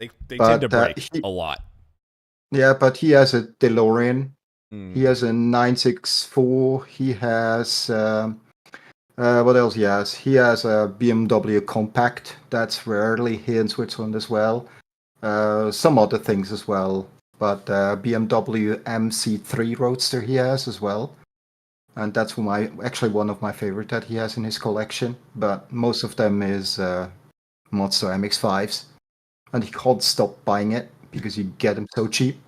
They But, tend to break a lot. Yeah, but he has a DeLorean. Mm. He has a 964. He has what else he has? He has a BMW Compact. That's rarely here in Switzerland as well. Some other things as well, but BMW MC3 Roadster he has as well, and that's actually one of my favorite that he has in his collection. But most of them is Mazda MX-5s, and he can't stop buying it because you get them so cheap.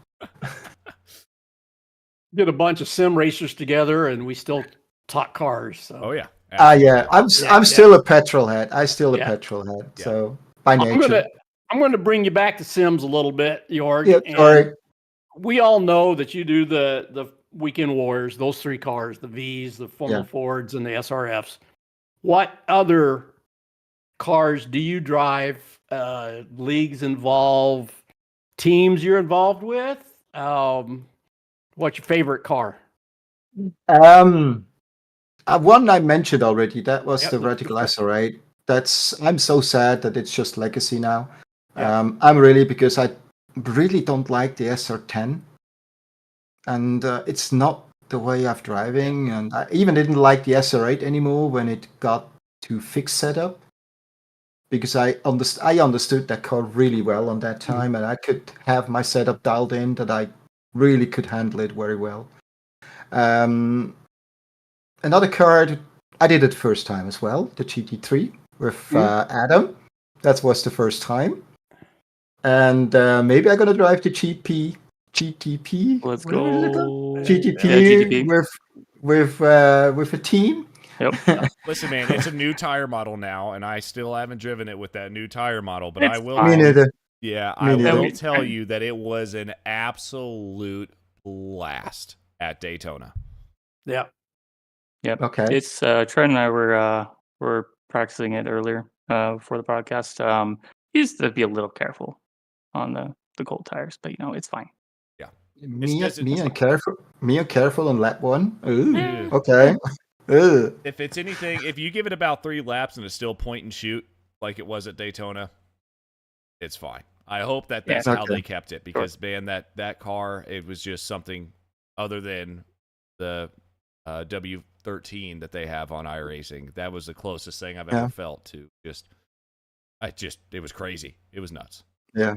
Did a bunch of sim racers together, and we still talk cars. So. Oh yeah. Yeah, I'm still a petrol head. I'm still a petrol head. Yeah. So by nature. I'm going to bring you back to Sims a little bit, Jörg. Yeah, sorry. We all know that you do the Weekend Warriors, those three cars, the Vs, the Formula Fords, and the SRFs. What other cars do you drive? Leagues involved, teams you're involved with? What's your favorite car? One I mentioned already. That was the Radical SR8. I'm so sad that it's just legacy now. Because I really don't like the SR10, and it's not the way of driving. And I even didn't like the SR8 anymore when it got to fixed setup, because I understood that car really well on that time, and I could have my setup dialed in that I really could handle it very well. Another car, I did it first time as well, the GT3 with Adam. That was the first time. And maybe I'm going to drive the GTP. Let's go. GTP with a team. Yep. Listen, man, it's a new tire model now, and I still haven't driven it with that new tire model, but I will. Me neither. Yeah, I will tell you that it was an absolute blast at Daytona. Yeah. Yep. Okay. It's Trent and I were practicing it earlier before the podcast. You just have to be a little careful on the cold tires, but it's fine. Yeah. Me and careful on lap one. Ooh. Ew. Okay. If it's anything, if you give it about 3 laps and it's still point and shoot like it was at Daytona, it's fine. I hope that's how they kept it, because man, that car, it was just something other than the W13 that they have on iRacing. That was the closest thing I've ever felt to it was crazy. It was nuts. Yeah.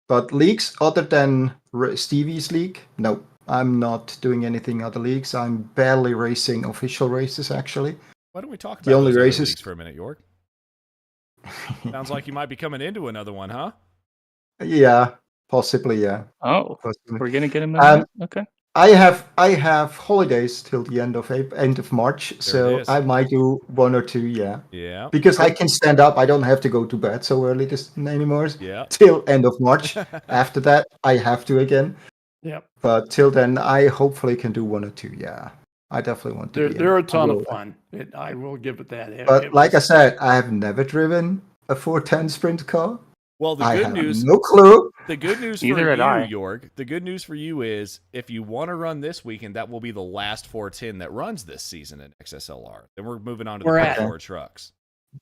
But leagues other than Stevie's league? No, I'm not doing anything other leagues. I'm barely racing official races, actually. Why don't we talk about the only those races other leagues for a minute, Jörg? Sounds like you might be coming into another one, huh? Yeah, possibly, yeah. Oh, possibly. we're gonna get him. Okay. I have holidays till the end of March, so I might do 1 or 2, Yeah. Because I can stand up. I don't have to go to bed so early anymore. Yeah. Till end of March. After that, I have to again. Yeah. But till then, I hopefully can do 1 or 2. Yeah, I definitely want to. They're a ton of fun. I will give it that. But like I said, I have never driven a 410 sprint car. Well, the I good have news. no clue. The good news for Neither you, had I. Jorg, the good news for you is if you want to run this weekend, that will be the last 410 that runs this season in XSLR. Then we're moving on to the We're Pro at- 4 trucks.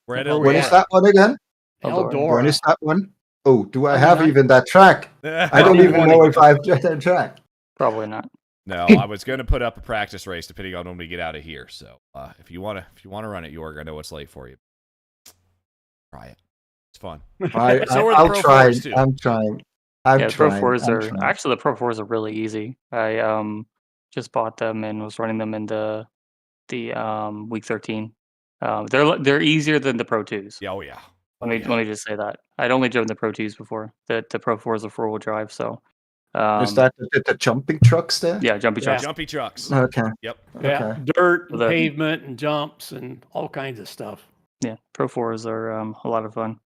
We're at Where When we is at? that one again? Eldora. When is that one? Oh, do I On have the even that track? I don't Monday even know morning. if I've got that track. Probably not. No, I was going to put up a practice race depending on when we get out of here. So if you want to run it, Jorg, I know it's late for you. Try it. It's fun. So are the I'll Pro try. 4s too. I'm trying. I'm Yeah, trying. Pro 4s I'm are trying. actually the Pro 4s are really easy. I just bought them and was running them in the week 13. They're easier than the Pro 2s. Yeah, oh yeah. Let me just say that. I'd only driven the Pro 2s before. The Pro 4s are 4-wheel drive, so Is that the jumping trucks there? yeah, jumpy trucks. Jumpy trucks. Okay. Yep. Yeah, Okay. dirt and The- pavement and jumps and all kinds of stuff. Yeah, Pro 4s are a lot of fun.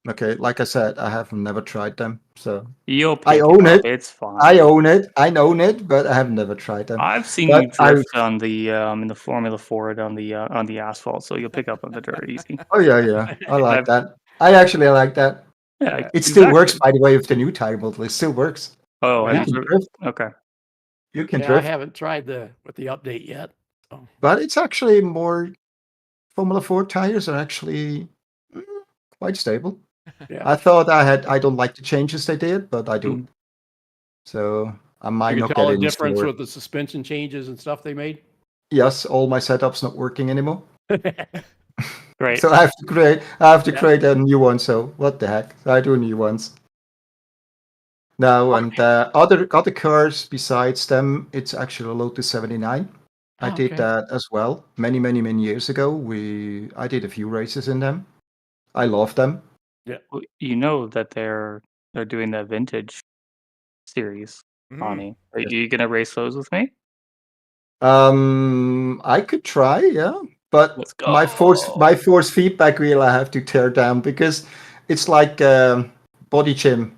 Okay. Like I said, I have never tried them, so You'll I pick own up. it. It's fine. I own it. I own it, but I have never tried them. I've seen But you drift on the in the Formula Ford on the asphalt, so you'll pick up on the dirt easy. Oh yeah. I like I've- that. I actually like that. Yeah, It still works, exactly. by the way, with the new tire model. It still works. Oh, You have can you drift. okay. You can Yeah, I drift, haven't tried with the update yet. So. but it's actually more. Formula 4 tires are actually quite stable. Yeah. I thought I don't like the changes they did, but I do. Mm. So I might You not can get tell the any difference store. with the suspension changes and stuff they made. Yes, all my setups not working anymore. Great. So I have to Yeah. create a new one. So what the heck? I do new ones. No, and other cars besides them, it's actually a Lotus 79. I Oh, did okay. that as well many years ago. I did a few races in them. I love them. Well, you know that they're doing that vintage series, Bonnie. Are you gonna race those with me? I could try, yeah, but Let's my go. force feedback wheel I have to tear down because it's like body gym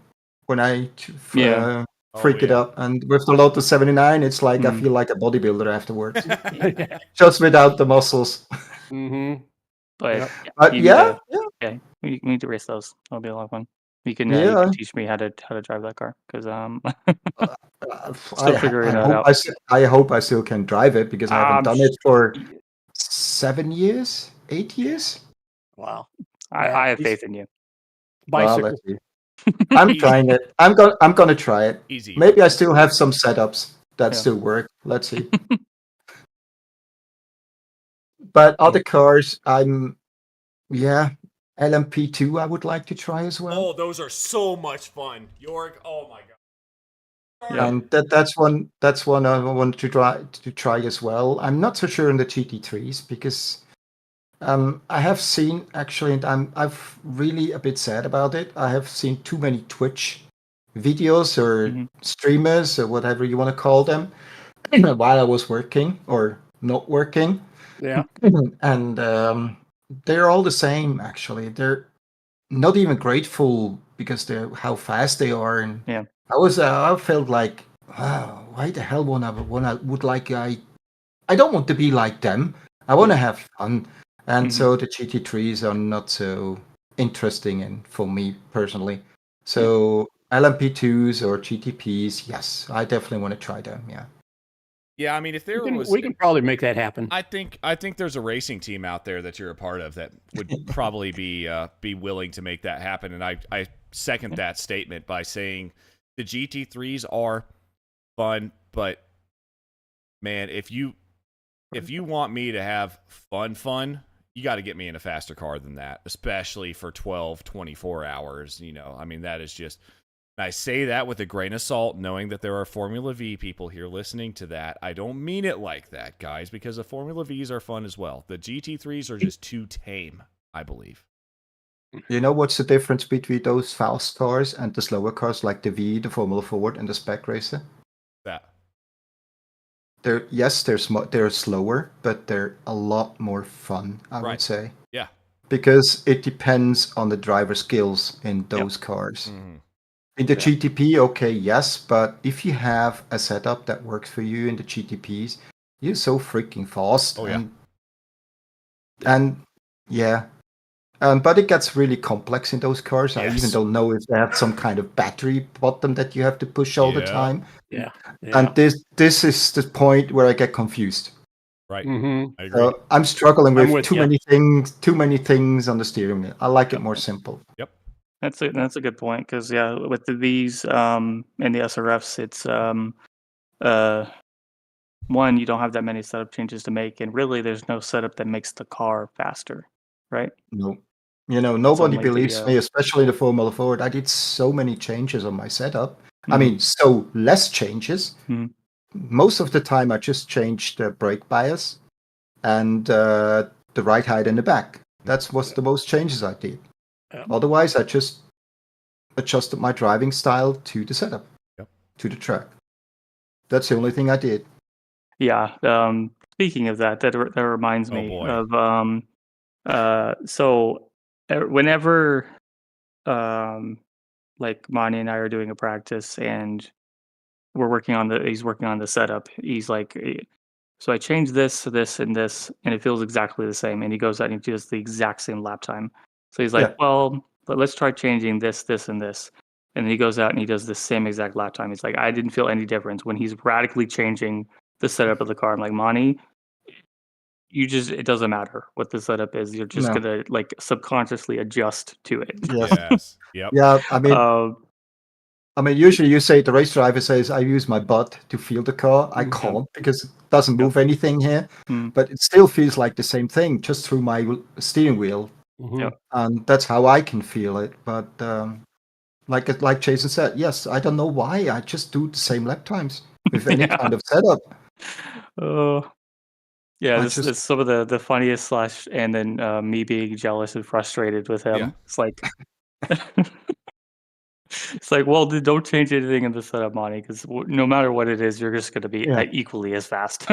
when I Yeah. freak it yeah. up, and with the Lotus 79, it's like I Mm. feel like a bodybuilder afterwards, just without the muscles. Mm-hmm. But Yep. But you yeah, okay. We need to race those. That'll be a lot of fun. You can yeah. teach me how to drive that car because I still figuring that hope out. I hope I still can drive it because I haven't done it for y- 7 years, 8 years. Wow. I have faith in you. Well, Bicycle. let's see. I'm trying it. I'm gonna try it. Easy. Maybe I still have some setups that Yeah. still work. Let's see. But other cars, LMP2 I would like to try as well. Oh, those are so much fun. Jorg, oh my god. Yeah. And that's one I want to try as well. I'm not so sure on the GT3s because I have seen actually, and I've really a bit sad about it. I have seen too many Twitch videos or streamers or whatever you want to call them while I was working or not working. Yeah. And they're all the same actually. They're not even grateful because they're how fast they are. And Yeah. I felt like, wow, why the hell would like I don't want to be like them. I want to have fun. And so the GT3s are not so interesting for me personally. So LMP2s or GTPs, yes, I definitely want to try them. Yeah. Yeah, I mean, if there was, We can probably make that happen. I think there's a racing team out there that you're a part of that would probably be willing to make that happen, and I second that statement by saying the GT3s are fun, but man, if you want me to have fun, you got to get me in a faster car than that, especially for 12, 24 hours. You know, I mean, that is just. I say that with a grain of salt, knowing that there are Formula V people here listening to that. I don't mean it like that, guys, because the Formula Vs are fun as well. The GT3s are just too tame, I believe. You know what's the difference between those fast cars and the slower cars like the V, the Formula Ford, and the Spec Racer? That. They're slower, but they're a lot more fun, I would say. Yeah. Because it depends on the driver skills in those cars. Mm-hmm. In the GTP, okay, yes, but if you have a setup that works for you in the GTPs, you're so freaking fast. Oh, yeah. And yeah, But it gets really complex in those cars. I even Yes. don't know if they have some kind of battery bottom that you have to push all the Yeah. time. Yeah. And this is the point where I get confused. Right. Mm-hmm. I agree. So I'm struggling I'm with with too ya. many things on the steering wheel. I like it more simple. Yep. That's a good point because with these and the SRFs, it's one, you don't have that many setup changes to make, and really there's no setup that makes the car faster, right? No. You know, It's nobody only believes me, especially the Formula Ford. I did so many changes on my setup. I Mhm. mean, so less changes. Mhm. Most of the time, I just changed the brake bias and the ride height in the back. That was the most changes I did. Yeah. Otherwise, I just adjusted my driving style to the setup, to the track. That's the only thing I did. Yeah. Speaking of that, that reminds Oh, me boy. of so whenever like Mani and I are doing a practice and he's working on the setup. He's like, so I changed this, this, and this, and it feels exactly the same. And he goes out and he does the exact same lap time. So he's like, Yeah. well, let's try changing this, this, and this. And he goes out and he does the same exact lap time. He's like, I didn't feel any difference when he's radically changing the setup of the car. I'm like, Mani, it doesn't matter what the setup is. You're just No. gonna like subconsciously adjust to it. Yeah. Yes. Yep. Yeah. I mean, usually you say the race driver says, I use my butt to feel the car. I can't because it doesn't move anything here, but it still feels like the same thing just through my steering wheel. Mm-hmm. And that's how I can feel it. But like Jason said, yes, I don't know why. I just do the same lap times with any kind of setup. Oh, yeah. I This just- is some of the funniest and then me being jealous and frustrated with him. Yeah. It's like, it's like, well, don't change anything in the setup, Monty, because no matter what it is, you're just going to be Yeah. equally as fast.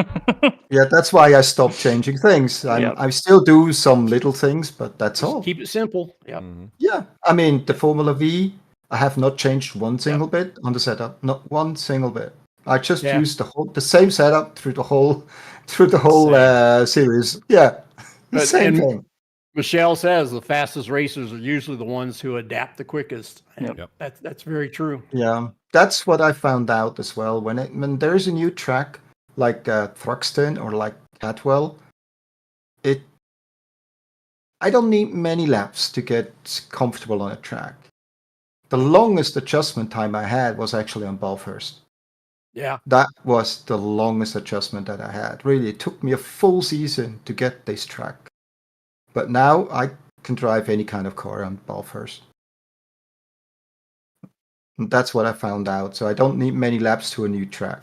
Yeah, that's why I stopped changing things. Yep. I still do some little things, but that's all. Keep it simple. Yeah. Yeah, I mean the Formula V, I have not changed one single bit on the setup. Not one single bit. I just used the same setup through the whole series. Yeah, the same thing. Michelle says the fastest racers are usually the ones who adapt the quickest. And Yep. That's very true. Yeah, that's what I found out as well. When there's a new track like Thruxton or like Catwell, I don't need many laps to get comfortable on a track. The longest adjustment time I had was actually on Bathurst. Yeah. That was the longest adjustment that I had. Really, it took me a full season to get this track. But now I can drive any kind of car on Bathurst. And that's what I found out. So I don't need many laps to a new track.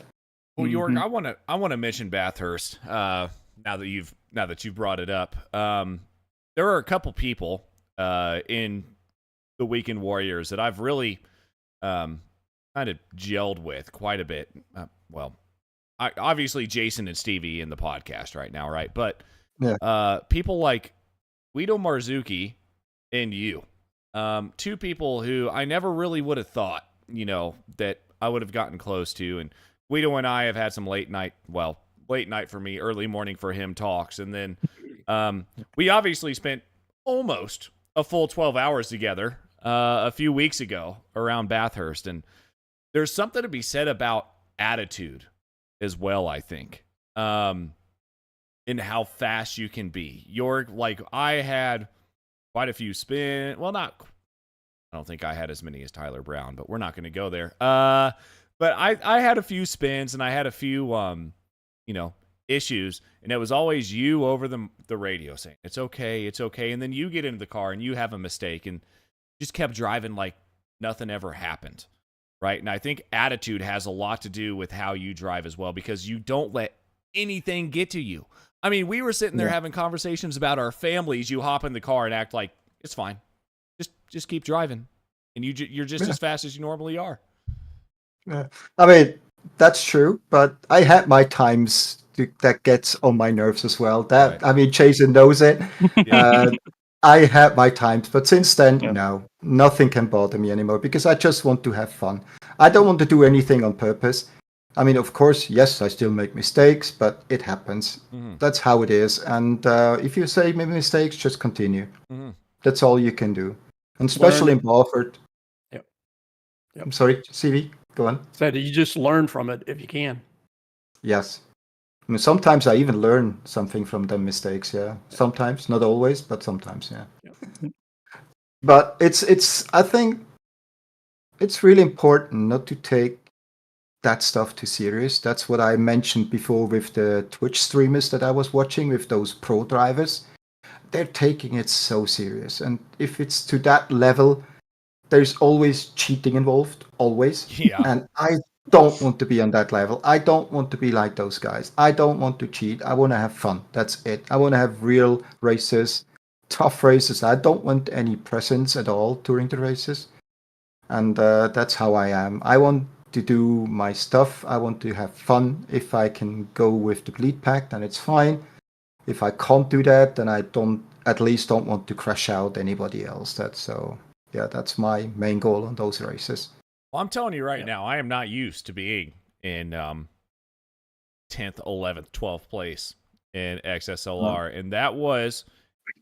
Well, Jörg, I want to mention Bathurst. Now that you've brought it up, there are a couple people in the Weekend Warriors that I've really kind of gelled with quite a bit. Obviously Jason and Stevie in the podcast right now, right? But people like Guido Marzuki and you, two people who I never really would have thought, that I would have gotten close to. And Guido and I have had some late night for me, early morning for him talks. And then we obviously spent almost a full 12 hours together a few weeks ago around Bathurst. And there's something to be said about attitude as well, I think, in how fast you can be. I had quite a few I don't think I had as many as Tyler Brown, but we're not going to go there. But I had a few spins and I had a few, issues, and it was always you over the radio saying, it's okay. And then you get into the car and you have a mistake and just kept driving like nothing ever happened. Right. And I think attitude has a lot to do with how you drive as well, because you don't let anything get to you. I mean, we were sitting there having conversations about our families. You hop in the car and act like it's fine. Just keep driving. And you're just as fast as you normally are. Yeah. I mean, that's true, but I had my times that gets on my nerves as well. I mean, Jason knows it. I had my times, but since then, no, nothing can bother me anymore because I just want to have fun. I don't want to do anything on purpose. I mean, of course, yes, I still make mistakes, but it happens. That's how it is. And if you say make mistakes, just continue. That's all you can do, and especially in Beaufort. Yep. I'm sorry, CV. Go on. So you just learn from it if you can. Yes. I mean, sometimes I even learn something from them mistakes. Yeah. Sometimes, not always, but sometimes. Yeah. But it's. I think it's really important not to take that stuff too serious. That's what I mentioned before with the Twitch streamers that I was watching with those pro drivers. They're taking it so serious, and if it's to that level, there's always cheating involved, always. Yeah. And I don't want to be on that level. I don't want to be like those guys. I don't want to cheat. I want to have fun. That's it. I want to have real races, tough races. I don't want any presents at all during the races. And that's how I am. I want to do my stuff. I want to have fun. If I can go with the bleed pack, then it's fine. If I can't do that, then I don't at least don't want to crash out anybody else. That's so. Yeah, that's my main goal on those races. Well, I'm telling you right now, I am not used to being in 10th, 11th, 12th place in XSLR, and that was,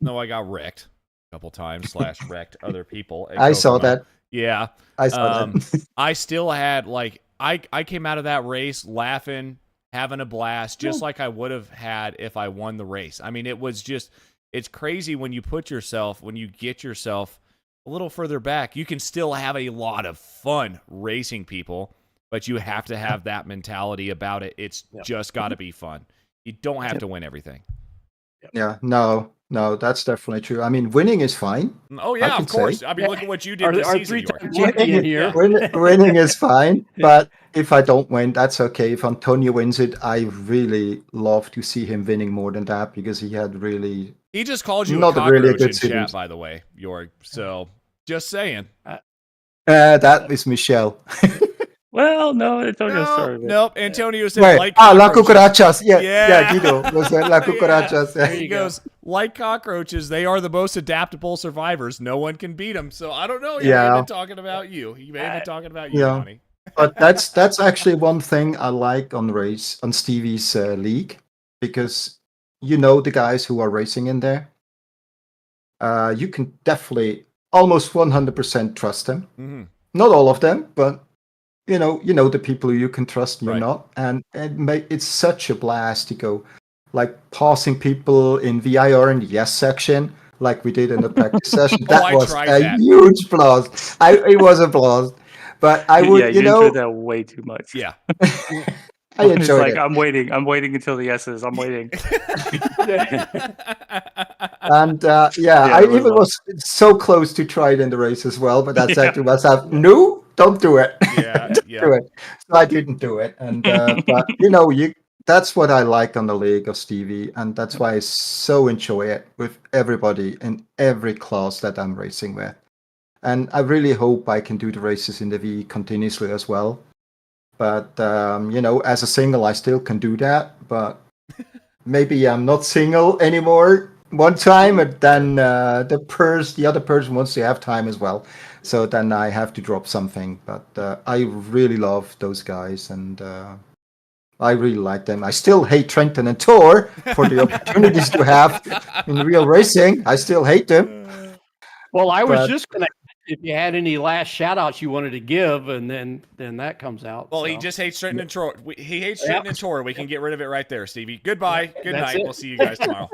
no, I got wrecked a couple times / wrecked other people. At I saw Kokomo. that. Yeah, I saw that. I still had I came out of that race laughing, having a blast, just like I would have had if I won the race. I mean, it's crazy when you get yourself a little further back. You can still have a lot of fun racing people, but you have to have that mentality about it. It's just got to be fun. You don't have to win everything. Yeah, no, that's definitely true. I mean, winning is fine. Oh yeah, of course. I mean, look at what you did this season, York. Winning is fine, but if I don't win, that's okay. If Antonio wins it, I really love to see him winning more than that because he had really. He just called you not a cockroach really a good in series. chat, by the way, Jörg. So just saying. That is Michelle. Well, no, Antonio started it. Nope. Antonio said Wait, like La cockroaches. Cucarachas. Yeah, Guido was La Cucarachas. He goes, like cockroaches, they are the most adaptable survivors. No one can beat them. So I don't know. He may have been talking about you. He may have been talking about you, Johnny. But that's actually one thing I like on Stevie's league, because you know the guys who are racing in there. You can definitely almost 100% trust them. Mm-hmm. Not all of them, but you know the people who you can trust and you're not, and it's such a blast to go like passing people in VIR in the yes section like we did in the practice session. That was a huge blast. It was a blast, but I would you enjoyed that way too much. Yeah. I enjoyed it. I'm waiting until the S's. I'm waiting. And I even was so close to try it in the race as well, but I said to myself, no, don't do it. Don't do it. So I didn't do it. And but that's what I like on the league of Stevie, and that's why I so enjoy it with everybody in every class that I'm racing with. And I really hope I can do the races in the V continuously as well. But as a single, I still can do that. But maybe I'm not single anymore one time, and then the other person wants to have time as well. So then I have to drop something. But I really love those guys, and I really like them. I still hate Trenton and Tor for the opportunities to have in real racing. I still hate them. Well, I was just going to, if you had any last shout outs you wanted to give, and then that comes out. Well, he just hates Trenton and Tor. He hates Trenton and Tor. We can get rid of it right there, Stevie. Goodbye. Good night. We'll see you guys tomorrow.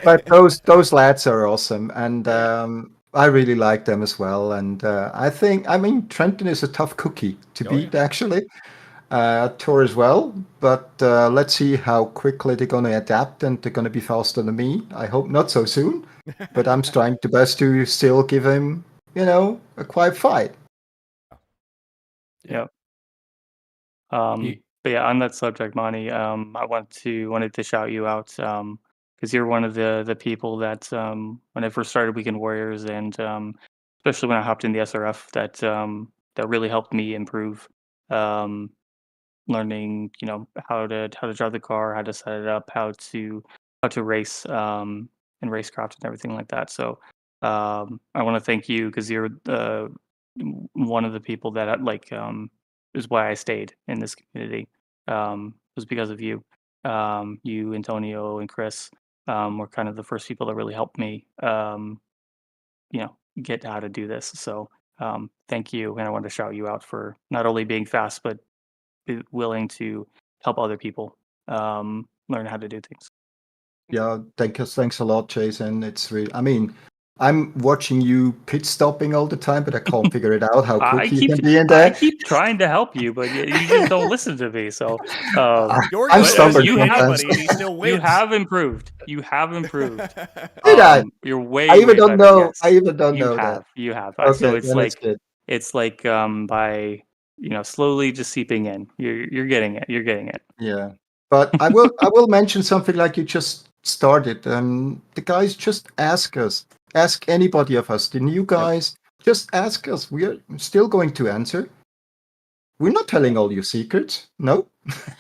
But those lads are awesome, and I really like them as well. And I mean, Trenton is a tough cookie to beat, actually. Tor as well, but let's see how quickly they're going to adapt, and they're going to be faster than me. I hope not so soon, but I'm trying the best to still give him, a quiet fight. Yeah. But yeah, on that subject, Mani, I wanted to shout you out because you're one of the people that when I first started Weekend Warriors, and especially when I hopped in the SRF, that really helped me improve. Learning, how to drive the car, how to set it up, how to race and racecraft and everything like that. So I want to thank you because you're one of the people that is why I stayed in this community. Was because of you. You, Antonio, and Chris were kind of the first people that really helped me get how to do this. So thank you, and I want to shout you out for not only being fast but willing to help other people learn how to do things. Yeah, thanks a lot, Jason. It's really, I mean, I'm watching you pit stopping all the time, but I can't figure it out how quick you can be in I there. keep trying to help you, but you just don't listen to me. So Jorg I'm says stubborn you hit sometimes. anybody and he still wins. you have improved. You have improved. Did I? You're way. I even way don't better. know. Yes. I even don't You know have. that. You have. Okay, So then it's good. it's like by slowly just seeping in. You're getting it. You're getting it. Yeah, but I will mention something like you just started. The guys just ask us, ask anybody of us, the new guys, just ask us. We are still going to answer. We're not telling all your secrets, no.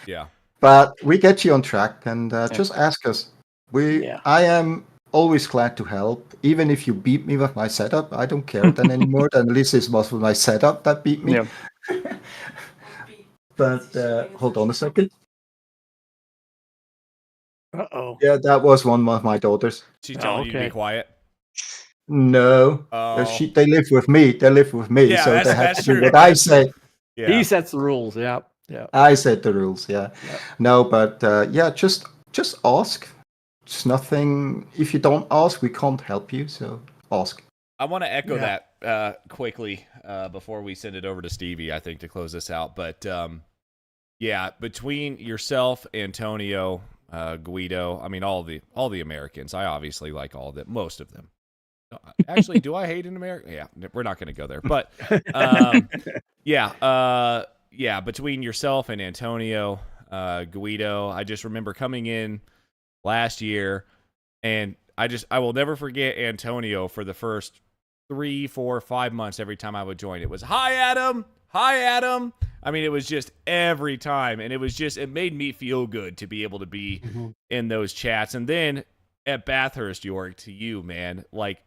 Yeah. But we get you on track, and just ask us. I am always glad to help, even if you beat me with my setup. I don't care then anymore. Then at least it was with my setup that beat me. Yeah. But hold on a second. Uh-oh. Yeah, that was one of my daughters. She's telling you to be quiet. No, they live with me. They live with me, Yeah, so that's- they have that's to do true. what I say. Yeah. He sets the rules. Yeah. Yeah. I set the rules. Yeah. No, but just ask. It's nothing. If you don't ask, we can't help you. So ask. I want to echo that quickly before we send it over to Stevie, I think, to close this out. But between yourself, Antonio, Guido, I mean, all the Americans, I obviously like all of them, most of them. Actually, do I hate an American? Yeah, we're not going to go there. But between yourself and Antonio, Guido, I just remember coming in last year, and I will never forget Antonio for the first 3, 4, 5 months. Every time I would join, it was hi Adam. I mean, it was just every time, and it made me feel good to be able to be in those chats. And then at Bathurst, Jörg, to you, man, like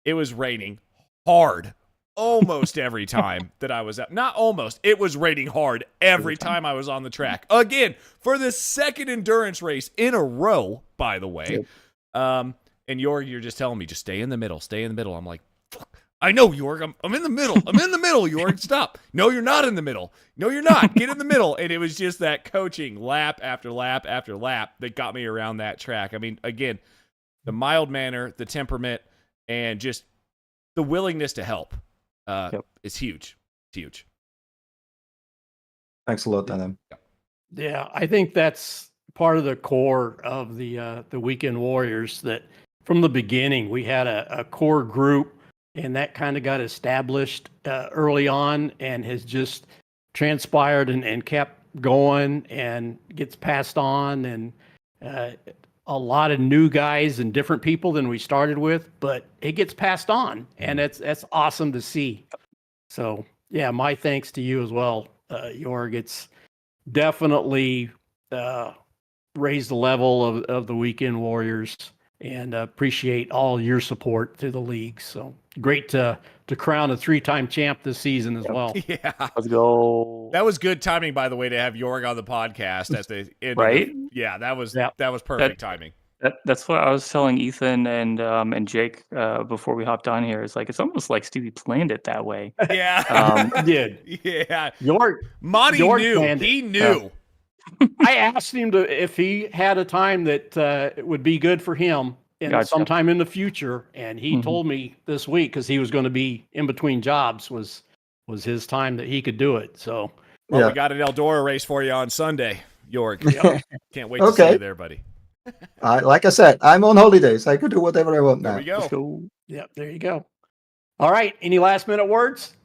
it was raining hard almost every time that I was out. Not almost. It was raining hard every time I was on the track. Again, for the second endurance race in a row, by the way. And Jörg, you're just telling me, just stay in the middle. I'm like, fuck. I know, Jörg. I'm in the middle. I'm in the middle, Jörg. Stop. No, you're not in the middle. No, you're not. Get in the middle. And it was just that coaching lap after lap after lap that got me around that track. I mean, again, the mild manner, the temperament, and just the willingness to help is huge. It's huge. Thanks a lot, Adam. Yeah, I think that's part of the core of the Weekend Warriors, that from the beginning we had a core group, and that kind of got established early on and has just transpired and kept going and gets passed on, and a lot of new guys and different people than we started with, but it gets passed on, and that's awesome to see. So yeah, my thanks to you as well, Jörg. It's definitely raised the level of the Weekend Warriors, and appreciate all your support through the league. So great to crown a 3-time champ this season as well. Yeah. Let's go. That was good timing, by the way, to have Jörg on the podcast at the end. Right? That was perfect timing. That's what I was telling Ethan and Jake before we hopped on here. It's like it's almost like Stevie planned it that way. Yeah. He did. Yeah. Mani knew. He knew. I asked him if he had a time that would be good for him sometime in the future, and he told me this week, because he was going to be in between jobs, was his time that he could do it. So we got an Eldora race for you on Sunday, Jörg. Can't wait to see you there, buddy. Like I said, I'm on holidays. I could do whatever I want now. There we go. Let's go. Yep, there you go. All right. Any last minute words?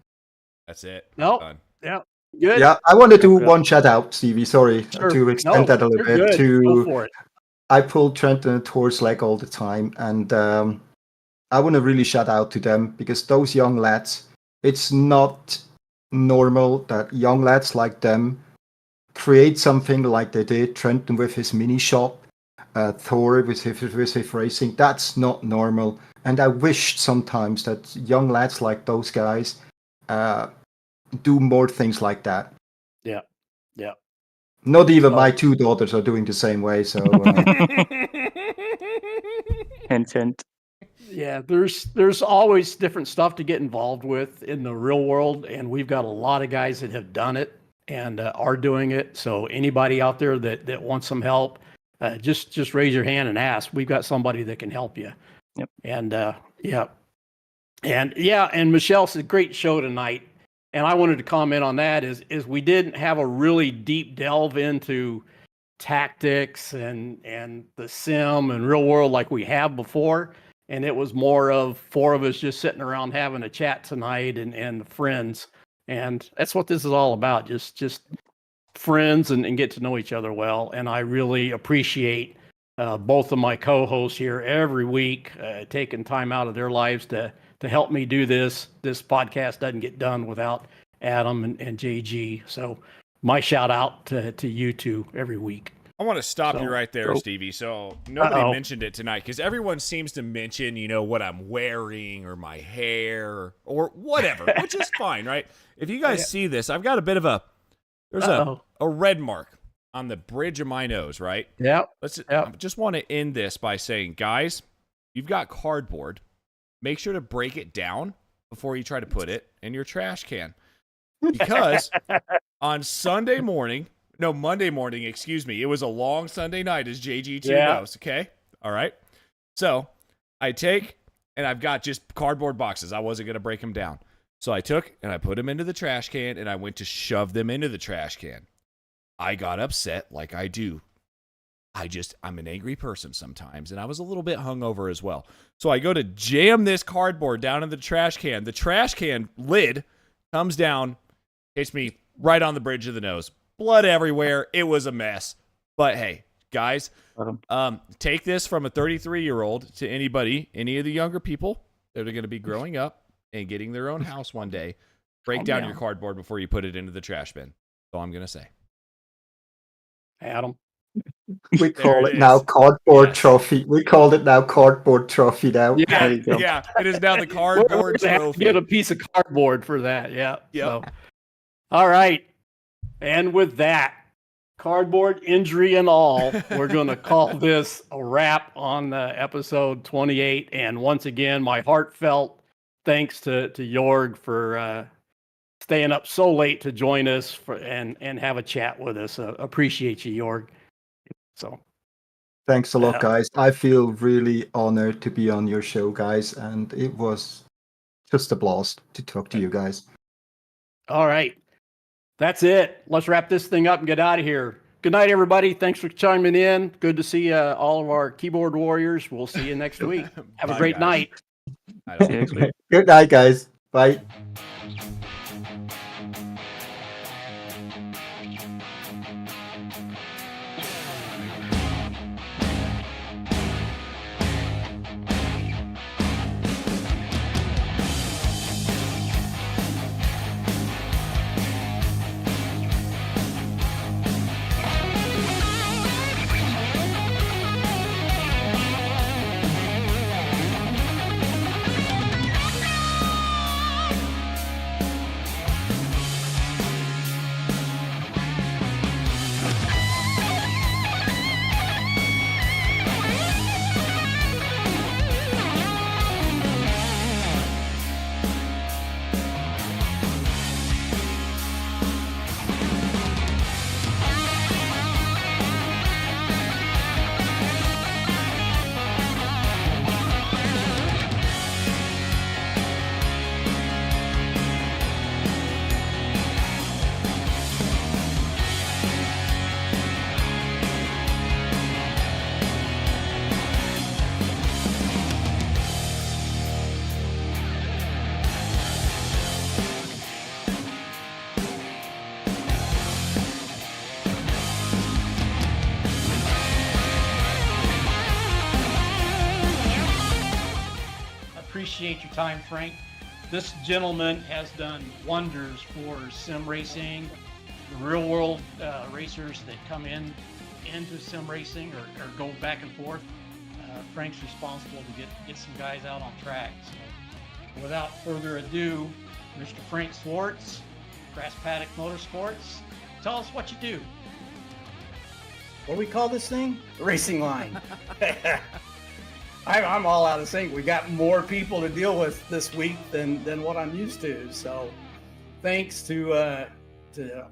That's it. No. Done. Yeah. Good. Yeah, I want to do one shout out, Stevie. Sorry to extend that a little bit. Good. Go for it. I pull Trenton towards leg all the time, and I want to really shout out to them, because those young lads, it's not normal that young lads like them create something like they did. Trenton with his mini shop, Thor with his racing. That's not normal, and I wish sometimes that young lads like those guys do more things like that. Yeah. Not even my 2 daughters are doing the same way. So hint. Yeah, there's always different stuff to get involved with in the real world, and we've got a lot of guys that have done it and are doing it. So anybody out there that wants some help, just raise your hand and ask. We've got somebody that can help you. Yep. And and Michelle said great show tonight. And I wanted to comment on that is we didn't have a really deep delve into tactics and the sim and real world like we have before. And it was more of four of us just sitting around having a chat tonight and friends. And that's what this is all about. Just friends and get to know each other well. And I really appreciate both of my co-hosts here every week taking time out of their lives to help me do this. This podcast doesn't get done without Adam and JG. So my shout out to you two every week. I want to stop you right there, Stevie. So nobody mentioned it tonight because everyone seems to mention, what I'm wearing or my hair or whatever, which is fine, right? If you guys see this, I've got a bit of there's a red mark on the bridge of my nose, right? Yeah. I just want to end this by saying, guys, you've got cardboard. Make sure to break it down before you try to put it in your trash can. Because on Monday morning, it was a long Sunday night, as JG2 knows, okay? All right? So I take, and I've got just cardboard boxes. I wasn't going to break them down. So I took, and I put them into the trash can, and I went to shove them into the trash can. I got upset like I do. I'm an angry person sometimes, and I was a little bit hungover as well. So I go to jam this cardboard down in the trash can. The trash can lid comes down, hits me right on the bridge of the nose. Blood everywhere. It was a mess. But hey, guys, take this from a 33-year-old to any of the younger people that are going to be growing up and getting their own house one day. Break down your cardboard before you put it into the trash bin. That's all I'm going to say. Adam. We call it now cardboard trophy. We called it now cardboard trophy now. Yeah, there you go. Yeah, it is now the cardboard trophy. Have to get a piece of cardboard for that. Yeah. Yep. So, all right. And with that, cardboard injury and all, we're going to call this a wrap on episode 28. And once again, my heartfelt thanks to Jörg for staying up so late to join us and have a chat with us. Appreciate you, Jörg. So, thanks a lot, guys. I feel really honored to be on your show, guys, and it was just a blast to talk to you guys. All right. That's it. Let's wrap this thing up and get out of here. Good night, everybody. Thanks for chiming in. Good to see all of our keyboard warriors. We'll see you next week. Have a great night. See you next week. Good night, guys. Bye. Appreciate your time, Frank. This gentleman has done wonders for sim racing, the real world racers that come into sim racing or go back and forth. Frank's responsible to get some guys out on track. So without further ado, Mr. Frank Swartz, Grass Paddock Motorsports, tell us what you do. What do we call this thing? Racing Line. I'm all out of sync. We got more people to deal with this week than what I'm used to. So thanks to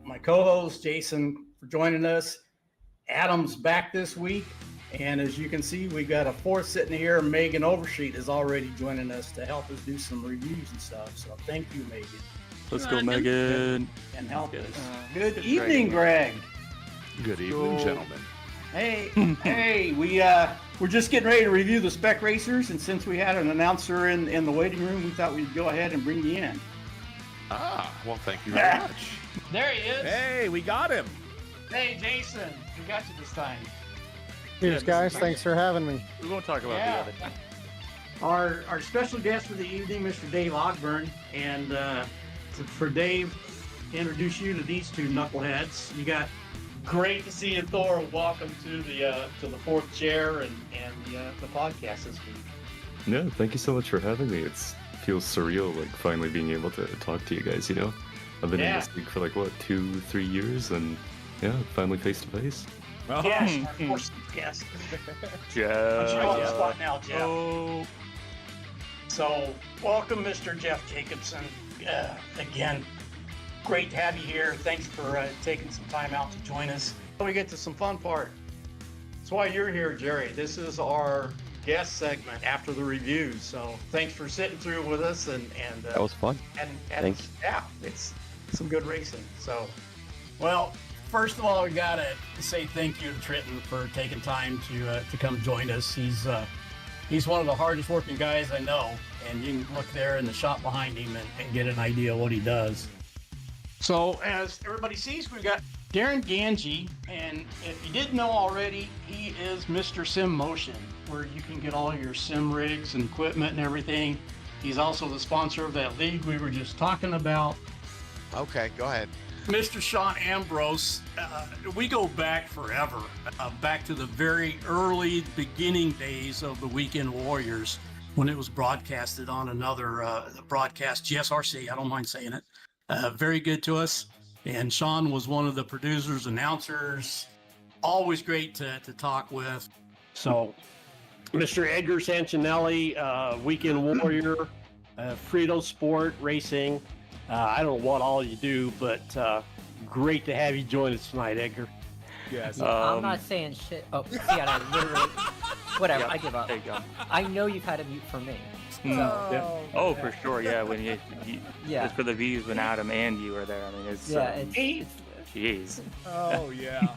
my co-host Jason for joining us. Adam's back this week, and as you can see, we got a fourth sitting here. Megan Oversheet is already joining us to help us do some reviews and stuff. So thank you, Megan. Let's go, Megan. And help us. Good evening, Greg. Good evening, gentlemen. Hey, we're just getting ready to review the spec racers, and since we had an announcer in the waiting room, we thought we'd go ahead and bring you in. Well, thank you very much. There he is. Hey, we got him. Hey, Jason, we got you this time. Cheers, guys. Thanks for having me. We won't talk about the other thing. Our special guest for the evening, Mr. Dave Ogburn, and for Dave to introduce you to these two knuckleheads, you got. Great to see you, Thor. Welcome to the fourth chair and the podcast this week. Yeah, thank you so much for having me. It feels surreal, like finally being able to talk to you guys. You know, I've been in this league for like what 2-3 years, and yeah, finally face to face. Yes, our fourth guest. Jeff. I'm on the spot now, Jeff. So, welcome, Mr. Jeff Jacobson. Again. Great to have you here. Thanks for taking some time out to join us. We get to some fun part. That's why you're here, Jerry. This is our guest segment after the reviews. So thanks for sitting through with us. And that was fun. And thanks. Yeah, it's some good racing. So, well, first of all, we gotta say thank you to Trenton for taking time to come join us. He's one of the hardest working guys I know, and you can look there in the shop behind him and get an idea of what he does. So, as everybody sees, we've got Darren Ganji, and if you didn't know already, he is Mr. Sim Motion, where you can get all your sim rigs and equipment and everything. He's also the sponsor of that league we were just talking about. Okay, go ahead. Mr. Sean Ambrose, we go back forever, back to the very early beginning days of the Weekend Warriors, when it was broadcasted on another broadcast, GSRC, I don't mind saying it. Very good to us. And Sean was one of the producers, announcers, always great to talk with. So, Mr. Edgar Sancinelli, Weekend Warrior, Frito Sport Racing. I don't know what all you do, but great to have you join us tonight, Edgar. Yes. I'm not saying shit. Oh, see, I literally. Whatever, I give up. There you go. I know you've had a mute for me. So. Oh, for sure. Yeah, when you Yeah. for the views when Adam and you are there. I mean, it's Yeah, it's jeez. Oh yeah.